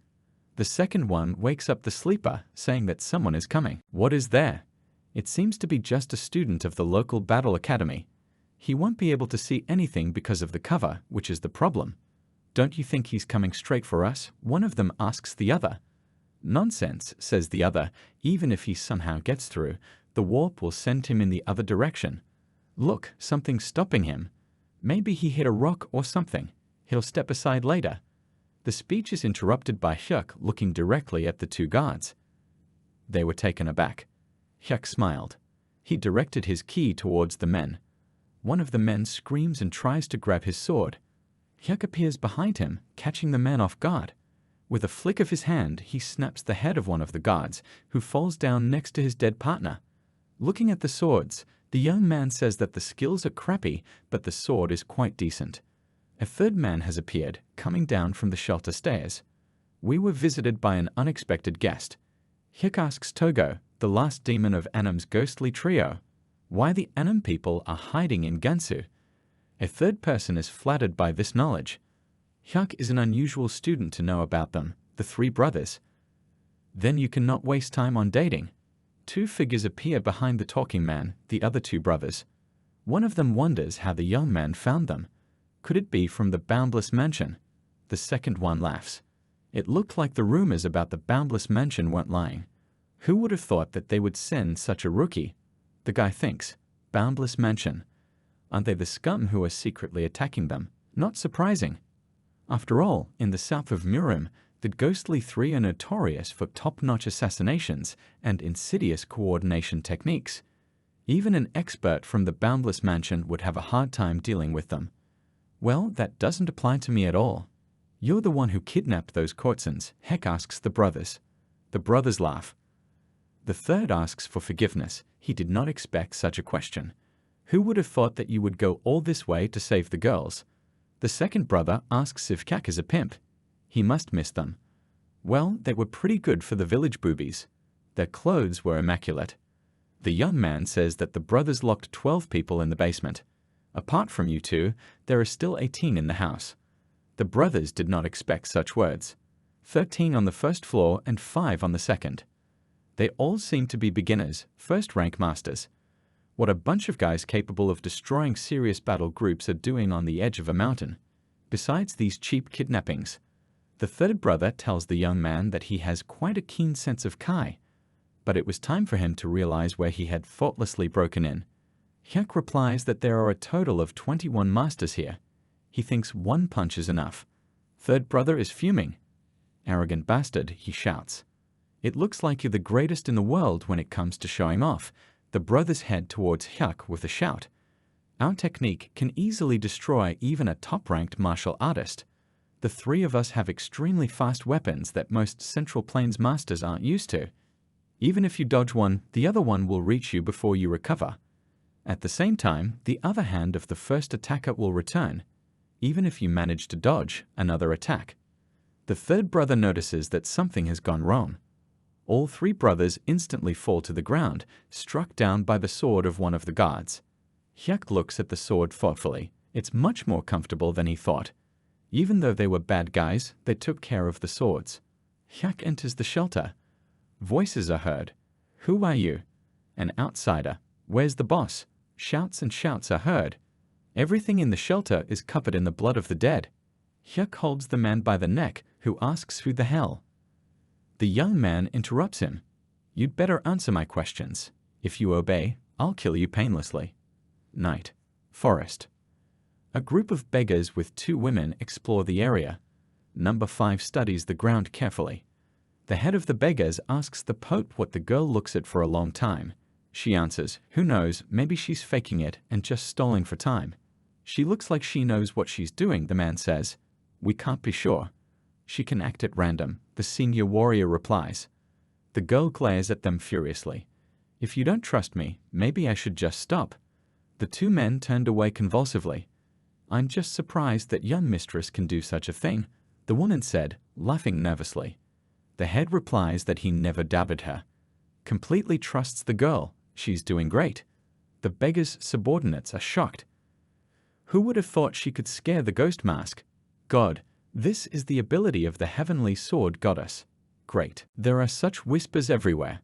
The second one wakes up the sleeper, saying that someone is coming. What is there? It seems to be just a student of the local battle academy. He won't be able to see anything because of the cover, which is the problem. Don't you think he's coming straight for us? One of them asks the other. Nonsense, says the other. Even if he somehow gets through, the warp will send him in the other direction. Look, something's stopping him. Maybe he hit a rock or something. He'll step aside later. The speech is interrupted by Hyuk looking directly at the 2 guards. They were taken aback. Hyuk smiled. He directed his ki towards the men. One of the men screams and tries to grab his sword. Hyuk appears behind him, catching the man off guard. With a flick of his hand, he snaps the head of one of the guards, who falls down next to his dead partner. Looking at the swords, the young man says that the skills are crappy, but the sword is quite decent. A third man has appeared, coming down from the shelter stairs. We were visited by an unexpected guest. Hyuk asks Togo, the last demon of Annam's ghostly trio, why the Annam people are hiding in Gansu. A third person is flattered by this knowledge. Hyuk is an unusual student to know about them, the 3 brothers. Then you cannot waste time on dating. 2 figures appear behind the talking man, the other 2 brothers. One of them wonders how the young man found them. Could it be from the Boundless Mansion? The second one laughs. It looked like the rumors about the Boundless Mansion weren't lying. Who would have thought that they would send such a rookie? The guy thinks, Boundless Mansion. Aren't they the scum who are secretly attacking them? Not surprising. After all, in the south of Murim, the ghostly 3 are notorious for top-notch assassinations and insidious coordination techniques. Even an expert from the Boundless Mansion would have a hard time dealing with them. Well, that doesn't apply to me at all. You're the one who kidnapped those courtesans, Hyuk asks the brothers. The brothers laugh. The third asks for forgiveness. He did not expect such a question. Who would have thought that you would go all this way to save the girls? The second brother asks if Hyuk is a pimp. He must miss them. Well, they were pretty good for the village boobies. Their clothes were immaculate. The young man says that the brothers locked 12 people in the basement. Apart from you 2, there are still 18 in the house. The brothers did not expect such words. 13 on the first floor and 5 on the second. They all seem to be beginners, first-rank masters. What a bunch of guys capable of destroying serious battle groups are doing on the edge of a mountain. Besides these cheap kidnappings, the third brother tells the young man that he has quite a keen sense of Kai. But it was time for him to realize where he had thoughtlessly broken in. Hyuk replies that there are a total of 21 masters here. He thinks 1 punch is enough. Third brother is fuming. Arrogant bastard, he shouts. It looks like you're the greatest in the world when it comes to showing off. The brothers head towards Hyuk with a shout. Our technique can easily destroy even a top-ranked martial artist. The 3 of us have extremely fast weapons that most Central Plains masters aren't used to. Even if you dodge one, the other one will reach you before you recover. At the same time, the other hand of the first attacker will return, even if you manage to dodge another attack. The third brother notices that something has gone wrong. All 3 brothers instantly fall to the ground, struck down by the sword of one of the guards. Hyuk looks at the sword thoughtfully. It's much more comfortable than he thought. Even though they were bad guys, they took care of the swords. Hyuk enters the shelter. Voices are heard. Who are you? An outsider. Where's the boss? Shouts and shouts are heard. Everything in the shelter is covered in the blood of the dead. Hyuk holds the man by the neck, who asks who the hell. The young man interrupts him. You'd better answer my questions. If you obey, I'll kill you painlessly. Night. Forest. A group of beggars with 2 women explore the area. Number 5 studies the ground carefully. The head of the beggars asks the Pope what the girl looks at for a long time. She answers, who knows, maybe she's faking it and just stalling for time. She looks like she knows what she's doing, the man says. We can't be sure. She can act at random, the senior warrior replies. The girl glares at them furiously. If you don't trust me, maybe I should just stop. The 2 men turned away convulsively. I'm just surprised that young mistress can do such a thing. The woman said, laughing nervously. The head replies that he never doubted her. Completely trusts the girl. She's doing great. The beggar's subordinates are shocked. Who would have thought she could scare the ghost mask? God, this is the ability of the heavenly sword goddess. Great. There are such whispers everywhere.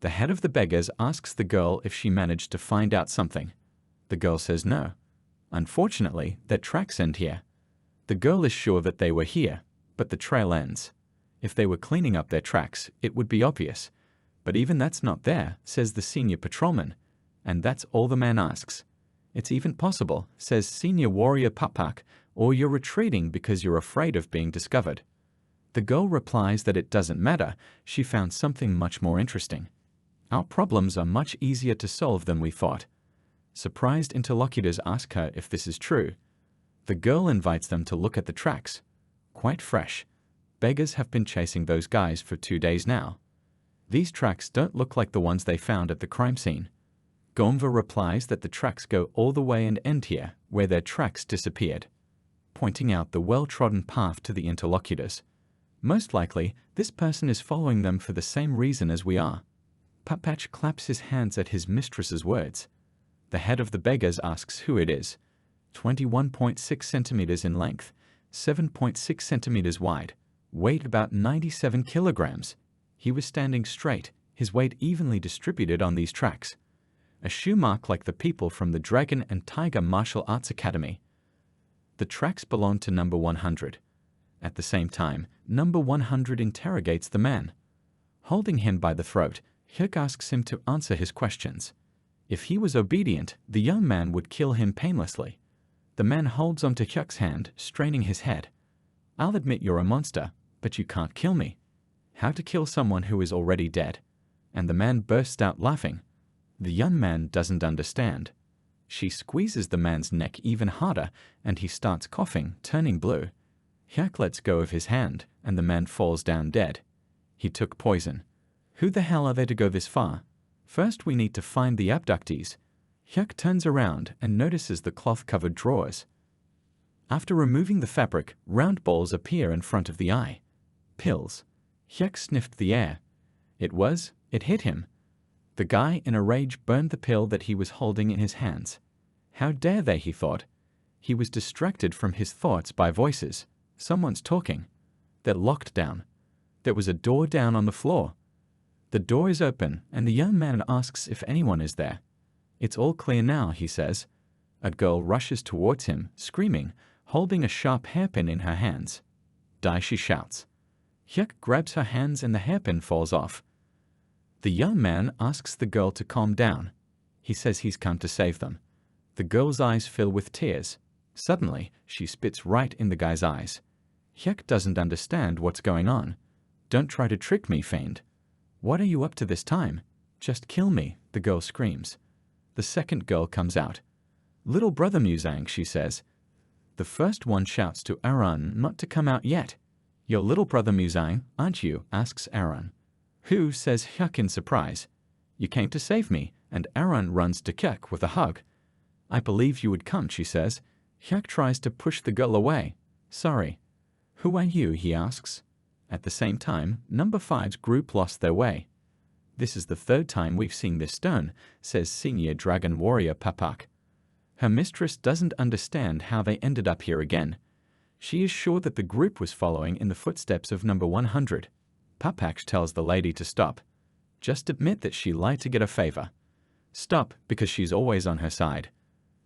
The head of the beggars asks the girl if she managed to find out something. The girl says no. Unfortunately, their tracks end here. The girl is sure that they were here, but the trail ends. If they were cleaning up their tracks, it would be obvious. But even that's not there, says the senior patrolman. And that's all the man asks. It's even possible, says senior warrior Papak, or you're retreating because you're afraid of being discovered. The girl replies that it doesn't matter, she found something much more interesting. Our problems are much easier to solve than we thought. Surprised interlocutors ask her if this is true. The girl invites them to look at the tracks. Quite fresh. Beggars have been chasing those guys for 2 days now. These tracks don't look like the ones they found at the crime scene. Gomva replies that the tracks go all the way and end here, where their tracks disappeared, pointing out the well-trodden path to the interlocutors. Most likely, this person is following them for the same reason as we are. Papach claps his hands at his mistress's words. The head of the beggars asks who it is. 21.6 centimeters in length, 7.6 centimeters wide, weight about 97 kilograms. He was standing straight, his weight evenly distributed on these tracks. A shoe mark like the people from the Dragon and Tiger Martial Arts Academy. The tracks belong to number 100. At the same time, number 100 interrogates the man. Holding him by the throat, Hyuk asks him to answer his questions. If he was obedient, the young man would kill him painlessly. The man holds onto Hyuk's hand, straining his head. I'll admit you're a monster, but you can't kill me. How to kill someone who is already dead? And the man bursts out laughing. The young man doesn't understand. She squeezes the man's neck even harder, and he starts coughing, turning blue. Hyuk lets go of his hand, and the man falls down dead. He took poison. Who the hell are they to go this far? First we need to find the abductees. Hyuk turns around and notices the cloth-covered drawers. After removing the fabric, round balls appear in front of the eye. Pills. Hyuk sniffed the air. It hit him. The guy in a rage burned the pill that he was holding in his hands. How dare they, he thought. He was distracted from his thoughts by voices. Someone's talking. They're locked down. There was a door down on the floor. The door is open, and the young man asks if anyone is there. It's all clear now, he says. A girl rushes towards him, screaming, holding a sharp hairpin in her hands. Die, she shouts. Hyuk grabs her hands and the hairpin falls off. The young man asks the girl to calm down. He says he's come to save them. The girl's eyes fill with tears. Suddenly, she spits right in the guy's eyes. Hyuk doesn't understand what's going on. Don't try to trick me, fiend. What are you up to this time? Just kill me, the girl screams. The second girl comes out. Little brother Muzang, she says. The first one shouts to Aaron not to come out yet. Your little brother Muzang, aren't you? Asks Aaron. Who? Says Hyuk in surprise. You came to save me, and Aaron runs to Hyuk with a hug. I believe you would come, she says. Hyuk tries to push the girl away. Sorry. Who are you? He asks. At the same time, number 5's group lost their way. This is the third time we've seen this stone, says senior dragon warrior Papak. Her mistress doesn't understand how they ended up here again. She is sure that the group was following in the footsteps of number 100. Papak tells the lady to stop. Just admit that she lied to get a favor. Stop, because she's always on her side.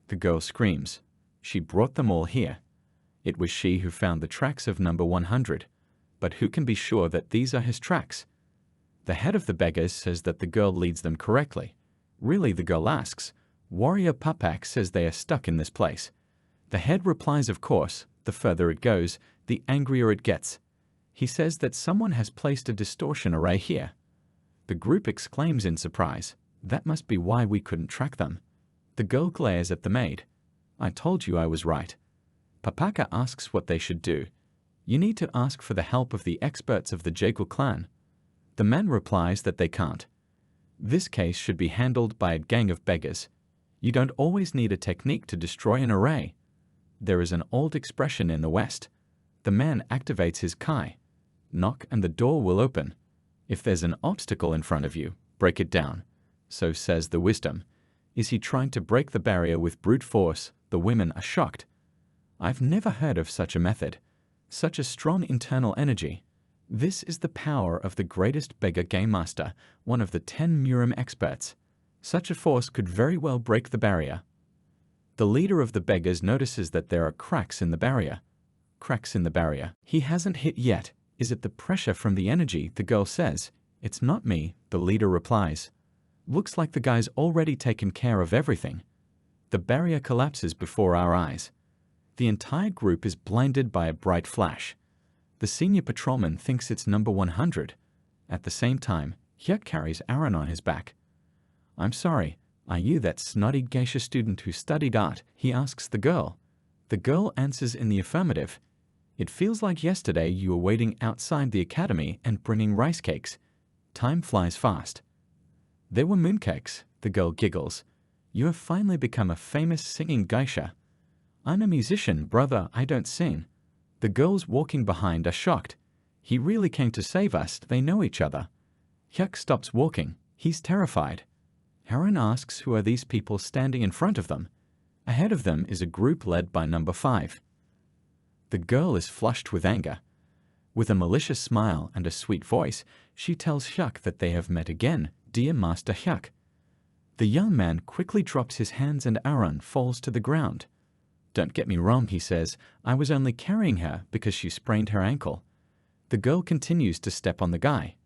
The girl screams. She brought them all here. It was she who found the tracks of number 100. But who can be sure that these are his tracks? The head of the beggars says that the girl leads them correctly. Really, the girl asks. Warrior Papak says they are stuck in this place. The head replies, of course. The further it goes, the angrier it gets. He says that someone has placed a distortion array here. The group exclaims in surprise. That must be why we couldn't track them. The girl glares at the maid. I told you I was right. Papaka asks what they should do. You need to ask for the help of the experts of the Jekyll clan. The man replies that they can't. This case should be handled by a gang of beggars. You don't always need a technique to destroy an array. There is an old expression in the West. The man activates his kai. Knock and the door will open. If there's an obstacle in front of you, break it down. So says the wisdom. Is he trying to break the barrier with brute force? The women are shocked. I've never heard of such a method. Such a strong internal energy. This is the power of the greatest beggar game master, one of the 10 Murim experts. Such a force could very well break the barrier. The leader of the beggars notices that there are cracks in the barrier. Cracks in the barrier. He hasn't hit yet. Is it the pressure from the energy? The girl says. It's not me, the leader replies. Looks like the guy's already taken care of everything. The barrier collapses before our eyes. The entire group is blinded by a bright flash. The senior patrolman thinks it's number 100. At the same time, Hyuk carries Aaron on his back. I'm sorry, are you that snotty geisha student who studied art? He asks the girl. The girl answers in the affirmative. It feels like yesterday you were waiting outside the academy and bringing rice cakes. Time flies fast. There were mooncakes, the girl giggles. You have finally become a famous singing geisha. I'm a musician, brother, I don't sing. The girls walking behind are shocked. He really came to save us, they know each other. Hyuk stops walking. He's terrified. Aaron asks who are these people standing in front of them. Ahead of them is a group led by number 5. The girl is flushed with anger. With a malicious smile and a sweet voice, she tells Hyuk that they have met again. Dear Master Hyuk. The young man quickly drops his hands and Aaron falls to the ground. Don't get me wrong, he says. I was only carrying her because she sprained her ankle. The girl continues to step on the guy.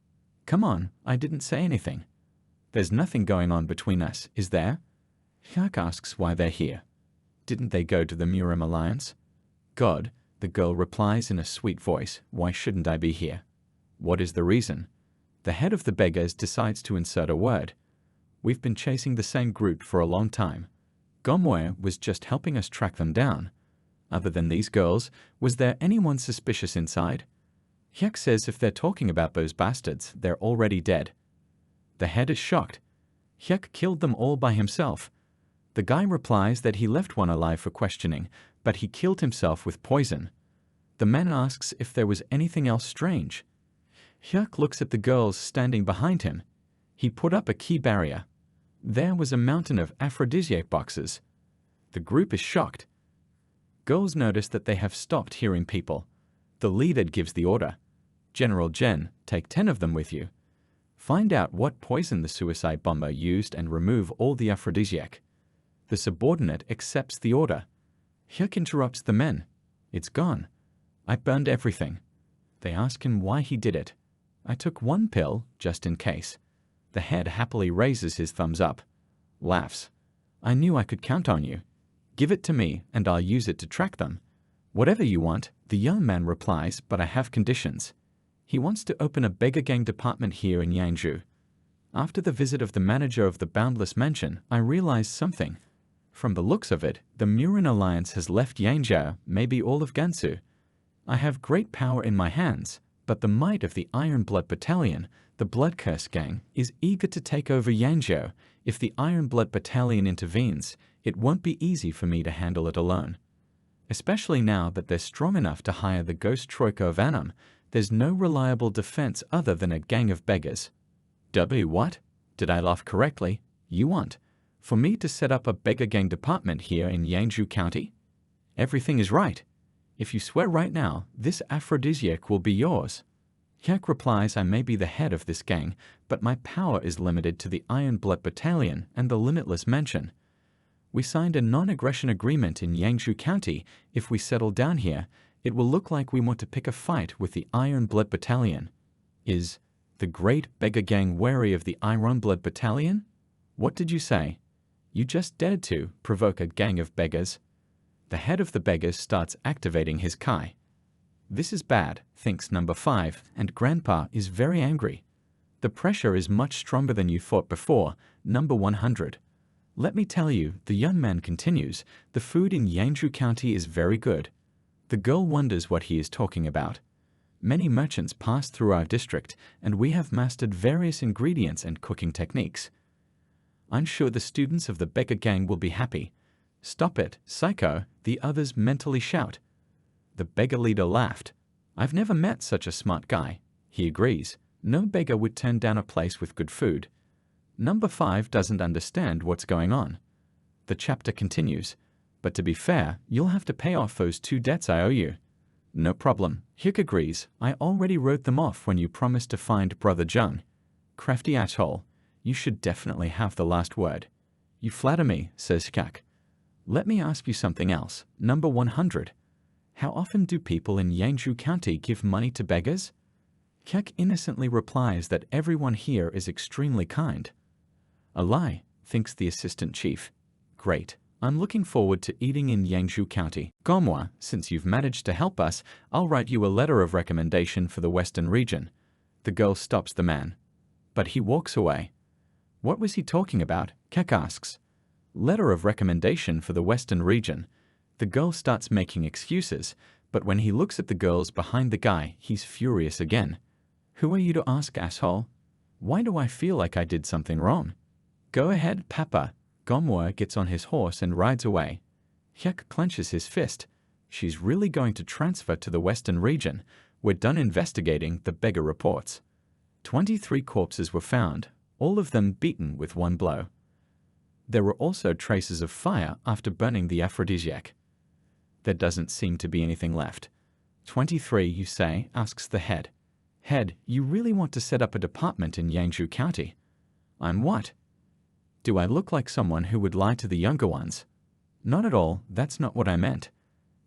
Come on, I didn't say anything. There's nothing going on between us, is there? Hyuk asks why they're here. Didn't they go to the Murim Alliance? God, the girl replies in a sweet voice. Why shouldn't I be here? What is the reason? The head of the beggars decides to insert a word. We've been chasing the same group for a long time. Gomwe was just helping us track them down. Other than these girls, was there anyone suspicious inside? Hyuk says if they're talking about those bastards, they're already dead. The head is shocked. Hyuk killed them all by himself. The guy replies that he left one alive for questioning, but he killed himself with poison. The man asks if there was anything else strange. Hyuk looks at the girls standing behind him. He put up a key barrier. There was a mountain of aphrodisiac boxes. The group is shocked. Girls notice that they have stopped hearing people. The leader gives the order. General Jen, take 10 of them with you. Find out what poison the suicide bomber used and remove all the aphrodisiac. The subordinate accepts the order. Hyuk interrupts the men. It's gone. I burned everything. They ask him why he did it. I took one pill, just in case. The head happily raises his thumbs up. Laughs. I knew I could count on you. Give it to me, and I'll use it to track them. Whatever you want, the young man replies, but I have conditions. He wants to open a beggar gang department here in Yangzhou. After the visit of the manager of the Boundless Mansion, I realized something. From the looks of it, the Murin Alliance has left Yangzhou, maybe all of Gansu. I have great power in my hands, but the might of the Iron Blood Battalion, the Blood Curse Gang, is eager to take over Yangzhou. If the Iron Blood Battalion intervenes, it won't be easy for me to handle it alone. Especially now that they're strong enough to hire the Ghost Troika of Annam, there's no reliable defense other than a gang of beggars. What? Did I laugh correctly? You want for me to set up a beggar gang department here in Yangzhou County? Everything is right. If you swear right now, this aphrodisiac will be yours. Hyuk replies I may be the head of this gang, but my power is limited to the Iron Blood Battalion and the Limitless Mansion. We signed a non-aggression agreement in Yangzhou County. If we settle down here, it will look like we want to pick a fight with the Iron Blood Battalion. Is the great beggar gang wary of the Iron Blood Battalion? What did you say? You just dared to provoke a gang of beggars. The head of the beggars starts activating his kai. This is bad, thinks number 5, and Grandpa is very angry. The pressure is much stronger than you thought before, number 100. Let me tell you, the young man continues, the food in Yangzhou County is very good. The girl wonders what he is talking about. Many merchants pass through our district, and we have mastered various ingredients and cooking techniques. I'm sure the students of the beggar gang will be happy. Stop it, psycho, the others mentally shout. The beggar leader laughed. I've never met such a smart guy. He agrees. No beggar would turn down a place with good food. Number 5 doesn't understand what's going on. The chapter continues. But to be fair, you'll have to pay off those 2 debts I owe you. No problem. Hyuk agrees. I already wrote them off when you promised to find Brother Jung. Crafty asshole. You should definitely have the last word. You flatter me, says Hyuk. Let me ask you something else. Number 100. How often do people in Yangzhou County give money to beggars? Hyuk innocently replies that everyone here is extremely kind. A lie, thinks the assistant chief. Great. I'm looking forward to eating in Yangzhou County. Gomwa, since you've managed to help us, I'll write you a letter of recommendation for the Western region. The girl stops the man. But he walks away. What was he talking about? Hyuk asks. Letter of recommendation for the Western region. The girl starts making excuses, but when he looks at the girls behind the guy, he's furious again. Who are you to ask, asshole? Why do I feel like I did something wrong? Go ahead, Papa. Gomwa gets on his horse and rides away. Hyuk clenches his fist. She's really going to transfer to the Western region. We're done investigating, the beggar reports. 23 corpses were found, all of them beaten with one blow. There were also traces of fire after burning the aphrodisiac. There doesn't seem to be anything left. 23, you say, asks the head. Head, you really want to set up a department in Yangzhou County? I'm what? Do I look like someone who would lie to the younger ones? Not at all, that's not what I meant.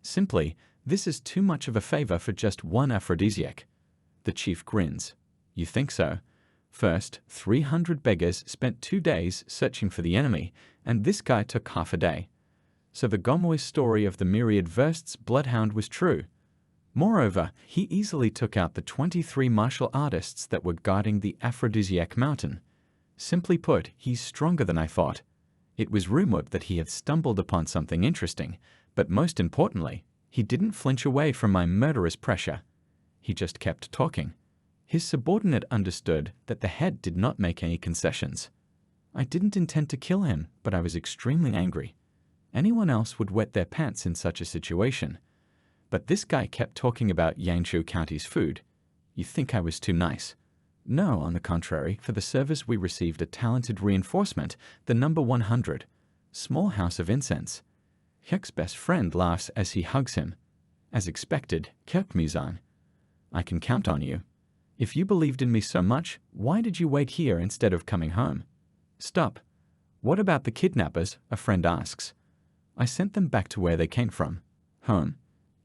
Simply, this is too much of a favor for just one aphrodisiac. The chief grins. You think so? First, 300 beggars spent 2 days searching for the enemy, and this guy took half a day. So the Gomwa's story of the myriad versts bloodhound was true. Moreover, he easily took out the 23 martial artists that were guarding the aphrodisiac mountain. Simply put, he's stronger than I thought. It was rumored that he had stumbled upon something interesting, but most importantly, he didn't flinch away from my murderous pressure. He just kept talking. His subordinate understood that the head did not make any concessions. I didn't intend to kill him, but I was extremely angry. Anyone else would wet their pants in such a situation. But this guy kept talking about Yangzhou County's food. You think I was too nice? No, on the contrary, for the service we received a talented reinforcement, the number 100. Small house of incense. Hyuk's best friend laughs as he hugs him. As expected, Hyuk Muzan. I can count on you. If you believed in me so much, why did you wait here instead of coming home? Stop. What about the kidnappers? A friend asks. I sent them back to where they came from. Home.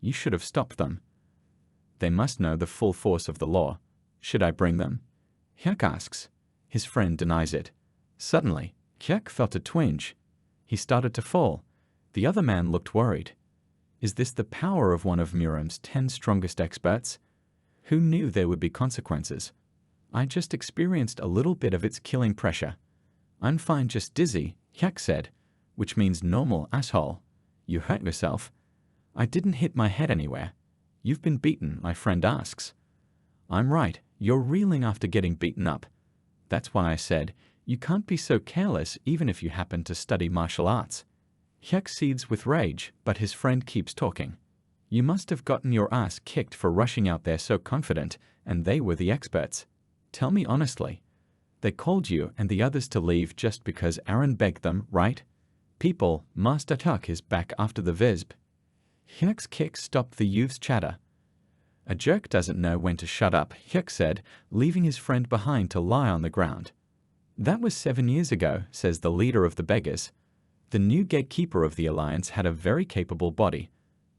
You should have stopped them. They must know the full force of the law. Should I bring them? Hyuk asks. His friend denies it. Suddenly, Hyuk felt a twinge. He started to fall. The other man looked worried. Is this the power of one of Muram's 10 strongest experts? Who knew there would be consequences? I just experienced a little bit of its killing pressure. I'm fine, just dizzy, Hyuk said, which means normal, asshole. You hurt yourself? I didn't hit my head anywhere. You've been beaten, my friend asks. I'm right, you're reeling after getting beaten up. That's why I said, you can't be so careless even if you happen to study martial arts. Hyuk seethes with rage, but his friend keeps talking. You must have gotten your ass kicked for rushing out there so confident, and they were the experts. Tell me honestly. They called you and the others to leave just because Aaron begged them, right? People, Master Tuck is back after the Visb. Hyuk's kick stopped the youth's chatter. A jerk doesn't know when to shut up, Hyuk said, leaving his friend behind to lie on the ground. That was 7 years ago, says the leader of the beggars. The new gatekeeper of the alliance had a very capable body.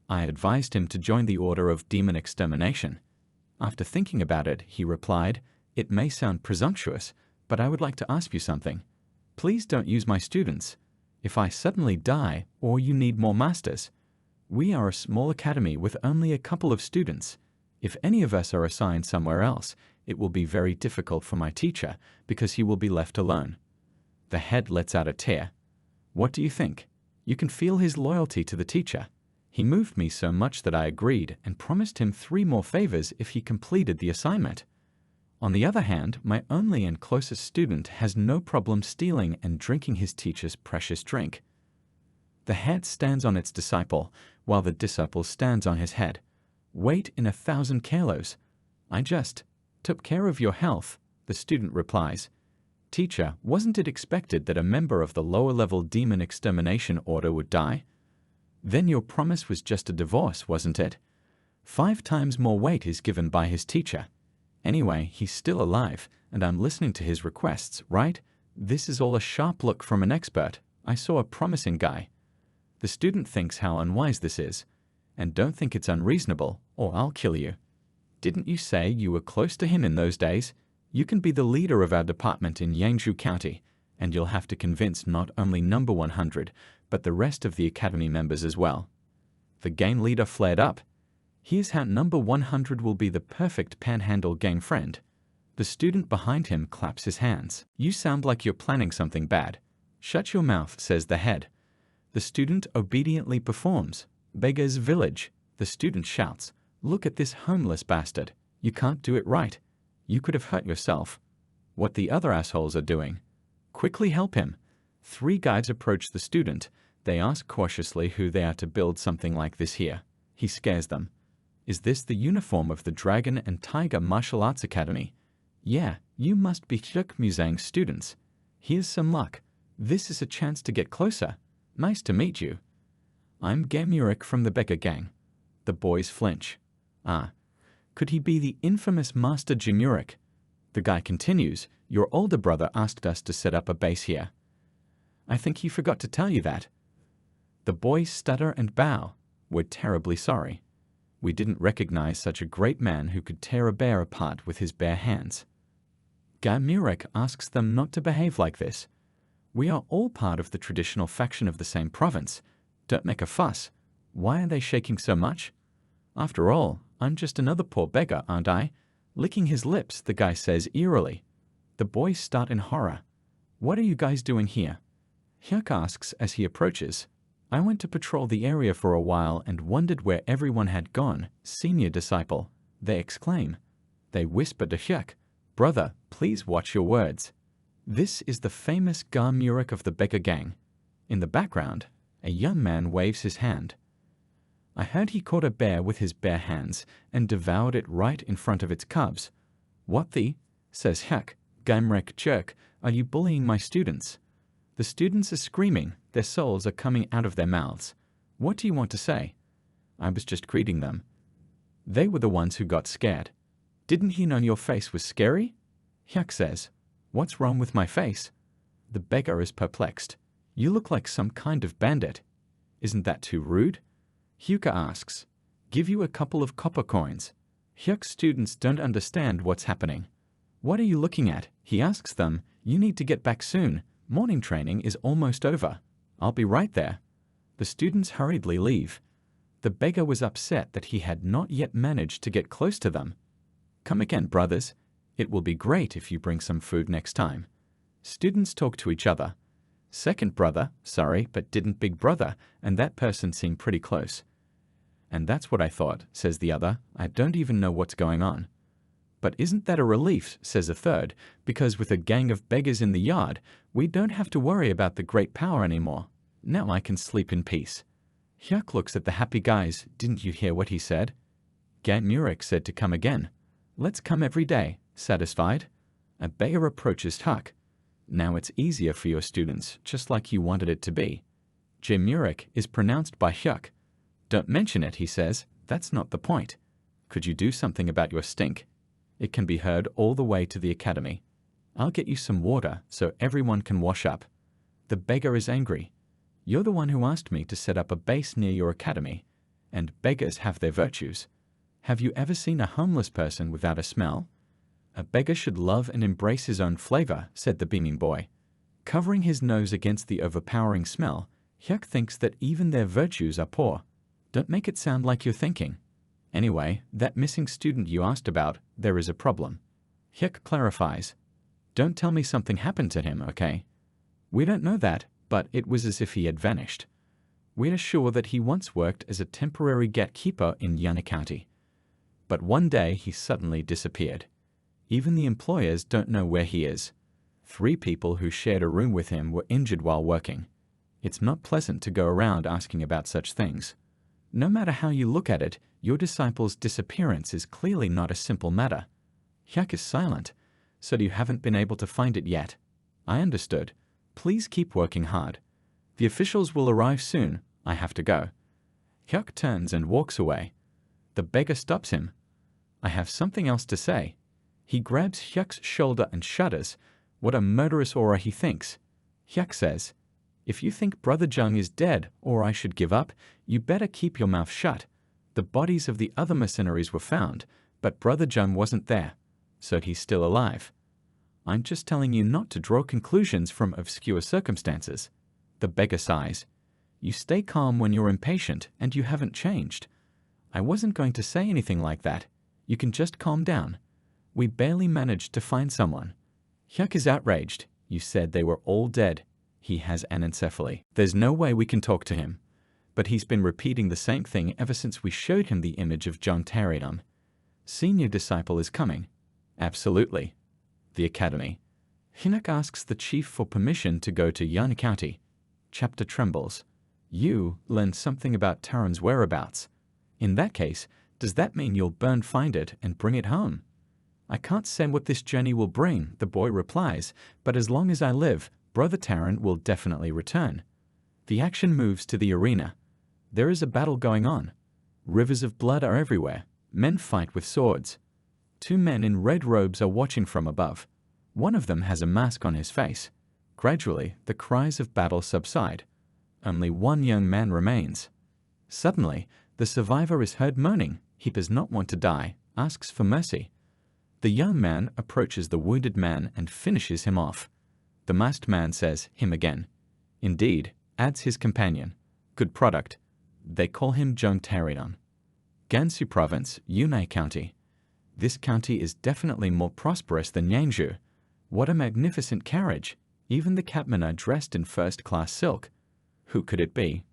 I advised him to join the Order of Demon Extermination. After thinking about it, he replied, it may sound presumptuous, but I would like to ask you something. Please don't use my students. If I suddenly die, or you need more masters. We are a small academy with only a couple of students. If any of us are assigned somewhere else, it will be very difficult for my teacher because he will be left alone. The head lets out a tear. What do you think? You can feel his loyalty to the teacher. He moved me so much that I agreed and promised him 3 more favors if he completed the assignment. On the other hand, my only and closest student has no problem stealing and drinking his teacher's precious drink. The head stands on its disciple, while the disciple stands on his head. weight in 1,000 kilos. I just took care of your health, the student replies. Teacher, wasn't it expected that a member of the lower-level demon extermination order would die? Then your promise was just a divorce, wasn't it? 5 times more weight is given by his teacher. Anyway, he's still alive, and I'm listening to his requests, right? This is all a sharp look from an expert. I saw a promising guy. The student thinks how unwise this is, and don't think it's unreasonable, or I'll kill you. Didn't you say you were close to him in those days? You can be the leader of our department in Yangzhou County, and you'll have to convince not only number 100, but the rest of the academy members as well. The gang leader flared up. Here's how number 100 will be the perfect panhandle gang friend. The student behind him claps his hands. You sound like you're planning something bad. Shut your mouth, says the head. The student obediently performs. Beggar's village. The student shouts, look at this homeless bastard. You can't do it right. You could have hurt yourself. What the other assholes are doing. Quickly help him. 3 guides approach the student. They ask cautiously who they are to build something like this here. He scares them. Is this the uniform of the Dragon and Tiger Martial Arts Academy? Yeah, you must be Hyuk Musang's students. Here's some luck. This is a chance to get closer. Nice to meet you. I'm Gamurik from the Beggar Gang. The boys flinch. Ah, could he be the infamous Master Jamurik? The guy continues, your older brother asked us to set up a base here. I think he forgot to tell you that. The boys stutter and bow. We're terribly sorry. We didn't recognize such a great man who could tear a bear apart with his bare hands. Gamurik asks them not to behave like this. We are all part of the traditional faction of the same province. Don't make a fuss. Why are they shaking so much? After all, I'm just another poor beggar, aren't I? Licking his lips, the guy says eerily. The boys start in horror. What are you guys doing here? Hyuk asks as he approaches. I went to patrol the area for a while and wondered where everyone had gone, senior disciple, they exclaim. They whisper to Hyuk, brother, please watch your words. This is the famous Gamurik of the Beggar Gang. In the background, a young man waves his hand. I heard he caught a bear with his bare hands and devoured it right in front of its cubs. What the? Says Hyuk. Gamurik jerk, are you bullying my students? The students are screaming, their souls are coming out of their mouths. What do you want to say? I was just greeting them. They were the ones who got scared. Didn't he know your face was scary? Hyuk says, what's wrong with my face? The beggar is perplexed. You look like some kind of bandit. Isn't that too rude? Hyuka asks, give you a couple of copper coins. Hyuk's students don't understand what's happening. What are you looking at? He asks them, you need to get back soon. Morning training is almost over. I'll be right there. The students hurriedly leave. The beggar was upset that he had not yet managed to get close to them. Come again, brothers. It will be great if you bring some food next time. Students talk to each other. Second brother, sorry, but didn't big brother, and that person seemed pretty close. And that's what I thought, says the other. I don't even know what's going on. But isn't that a relief, says a third, because with a gang of beggars in the yard, we don't have to worry about the great power anymore. Now I can sleep in peace. Hyuk looks at the happy guys. Didn't you hear what he said? Gamurik said to come again. Let's come every day. Satisfied? A beggar approaches Hyuk. Now it's easier for your students, just like you wanted it to be. Jamurik is pronounced by Hyuk. Don't mention it, he says. That's not the point. Could you do something about your stink? It can be heard all the way to the academy. I'll get you some water so everyone can wash up. The beggar is angry. You're the one who asked me to set up a base near your academy, and beggars have their virtues. Have you ever seen a homeless person without a smell? A beggar should love and embrace his own flavor, said the beaming boy. Covering his nose against the overpowering smell, Hyuk thinks that even their virtues are poor. Don't make it sound like you're thinking. Anyway, that missing student you asked about, there is a problem. Hyuk clarifies. Don't tell me something happened to him, okay? We don't know that, but it was as if he had vanished. We're sure that he once worked as a temporary gatekeeper in Yana County. But one day he suddenly disappeared. Even the employers don't know where he is. 3 people who shared a room with him were injured while working. It's not pleasant to go around asking about such things. No matter how you look at it, your disciple's disappearance is clearly not a simple matter. Hyuk is silent. So you haven't been able to find it yet? I understood. Please keep working hard. The officials will arrive soon. I have to go. Hyuk turns and walks away. The beggar stops him. I have something else to say. He grabs Hyuk's shoulder and shudders. What a murderous aura he thinks. Hyuk says, if you think Brother Jung is dead or I should give up, you better keep your mouth shut. The bodies of the other mercenaries were found, but Brother Jung wasn't there, so he's still alive. I'm just telling you not to draw conclusions from obscure circumstances. The beggar sighs. You stay calm when you're impatient, and you haven't changed. I wasn't going to say anything like that. You can just calm down. We barely managed to find someone. Hyuk is outraged. You said they were all dead. He has anencephaly. There's no way we can talk to him. But he's been repeating the same thing ever since we showed him the image of Jung Tae-ram. Senior disciple is coming. Absolutely. The academy. Hyuk asks the chief for permission to go to Yan County. Chapter trembles. You learned something about Taran's whereabouts. In that case, does that mean you'll find it and bring it home? I can't say what this journey will bring, the boy replies, but as long as I live, Brother Taran will definitely return. The action moves to the arena. There is a battle going on. Rivers of blood are everywhere. Men fight with swords. Two men in red robes are watching from above. One of them has a mask on his face. Gradually, the cries of battle subside. Only one young man remains. Suddenly, the survivor is heard moaning. He does not want to die, asks for mercy. The young man approaches the wounded man and finishes him off. The masked man says, him again. Indeed, adds his companion. Good product. They call him Jung Tae-ram. Gansu Province, Yunai County. This county is definitely more prosperous than Yangzhou. What a magnificent carriage. Even the cabmen are dressed in first-class silk. Who could it be?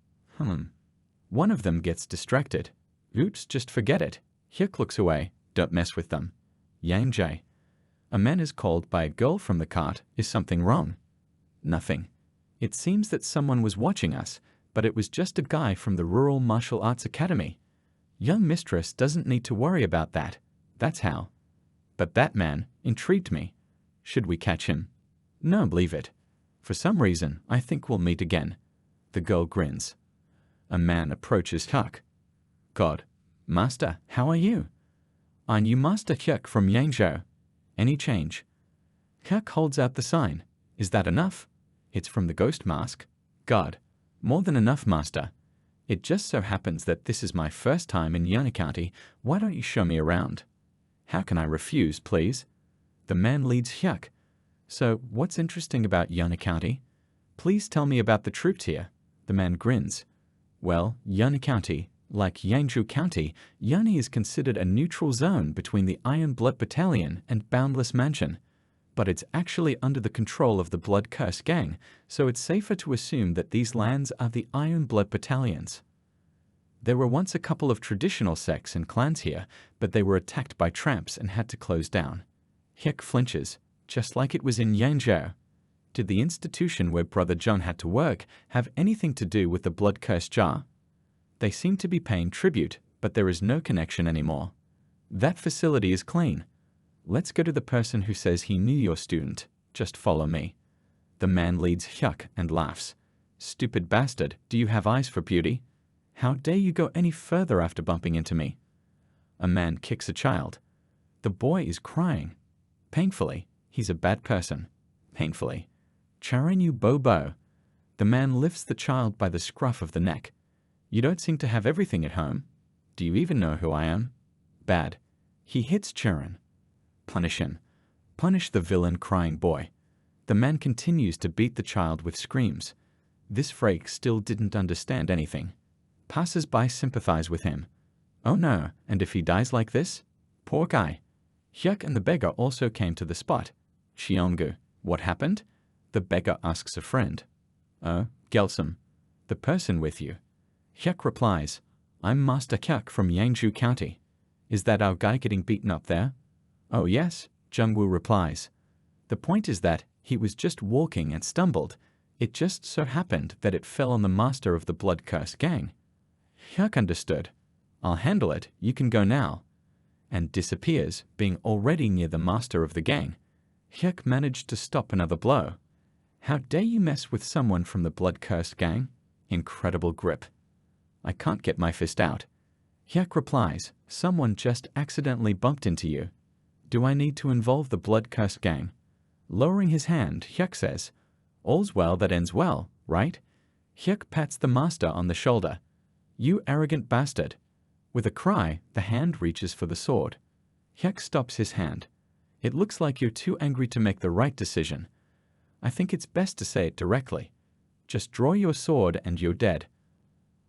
One of them gets distracted. Oops, just forget it. Hyuk looks away. Don't mess with them. Yang Jae. A man is called by a girl from the cart. Is something wrong? Nothing. It seems that someone was watching us, but it was just a guy from the Rural Martial Arts Academy. Young mistress doesn't need to worry about that. That's how. But that man intrigued me. Should we catch him? No, leave it. For some reason, I think we'll meet again. The girl grins. A man approaches Hyuk. God. Master, how are you? I'm you Master Hyuk from Yangzhou. Any change? Hyuk holds out the sign. Is that enough? It's from the ghost mask. God. More than enough, Master. It just so happens that this is my first time in Yana County. Why don't you show me around? How can I refuse, please? The man leads Hyuk. So, what's interesting about Yana County? Please tell me about the troops here. The man grins. Well, Yana County, like Yangzhou County, Yani is considered a neutral zone between the Iron Blood Battalion and Boundless Mansion. But it's actually under the control of the Blood Curse Gang, so it's safer to assume that these lands are the Iron Blood Battalions. There were once a couple of traditional sects and clans here, but they were attacked by tramps and had to close down. Hyuk flinches, just like it was in Yangzhou. Did the institution where Brother John had to work have anything to do with the Blood Curse Jar? They seem to be paying tribute, but there is no connection anymore. That facility is clean. Let's go to the person who says he knew your student. Just follow me. The man leads Hyuk and laughs. Stupid bastard, do you have eyes for beauty? How dare you go any further after bumping into me? A man kicks a child. The boy is crying. Painfully. He's a bad person. Painfully. Charinyu Bobo. The man lifts the child by the scruff of the neck. You don't seem to have everything at home. Do you even know who I am? Bad. He hits Charin. Punish him. Punish the villain crying boy. The man continues to beat the child with screams. This Frake still didn't understand anything. Passers-by sympathize with him. Oh no, and if he dies like this? Poor guy. Hyuk and the beggar also came to the spot. Cheongu. What happened? The beggar asks a friend. Oh, Gelsum. The person with you. Hyuk replies, I'm Master Hyuk from Yangzhou County. Is that our guy getting beaten up there? Oh yes, Jungwoo replies. The point is that he was just walking and stumbled. It just so happened that it fell on the master of the Blood Curse Gang. Hyuk understood. I'll handle it, you can go now. And disappears, being already near the master of the gang. Hyuk managed to stop another blow. How dare you mess with someone from the blood-cursed gang? Incredible grip. I can't get my fist out. Hyuk replies, someone just accidentally bumped into you. Do I need to involve the blood-cursed gang? Lowering his hand, Hyuk says, all's well that ends well, right? Hyuk pats the master on the shoulder. You arrogant bastard. With a cry, the hand reaches for the sword. Hyuk stops his hand. It looks like you're too angry to make the right decision. I think it's best to say it directly. Just draw your sword and you're dead.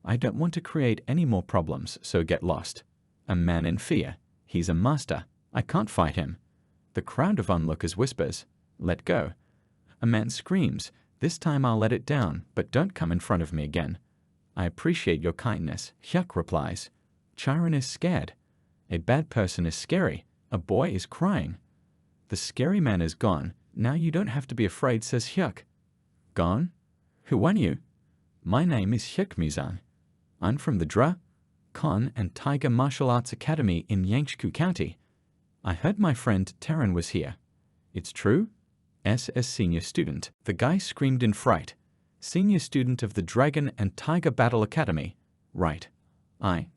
I don't want to create any more problems, so get lost. A man in fear. He's a master. I can't fight him. The crowd of onlookers whispers, let go. A man screams, this time I'll let it down, but don't come in front of me again. I appreciate your kindness, Hyuk replies. Chiron is scared. A bad person is scary. A boy is crying. The scary man is gone. Now you don't have to be afraid, says Hyuk. Gone? Who are you? My name is Hyuk Muzan. I'm from the Dra, Kon and Tiger Martial Arts Academy in Yangchu County. I heard my friend Terran was here. It's true? SS senior student. The guy screamed in fright. Senior student of the Dragon and Tiger Battle Academy. Right.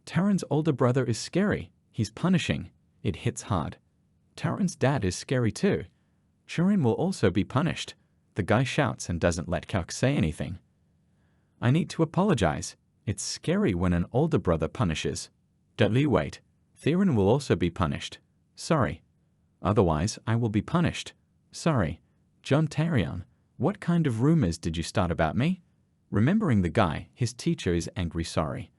Terran's older brother is scary. He's punishing. It hits hard. Terran's dad is scary too. Chirin will also be punished. The guy shouts and doesn't let Hyuk say anything. I need to apologize. It's scary when an older brother punishes. Don't wait. Theron will also be punished. Sorry. Otherwise, I will be punished. Sorry. John Tarion, what kind of rumors did you start about me? Remembering the guy, his teacher is angry sorry.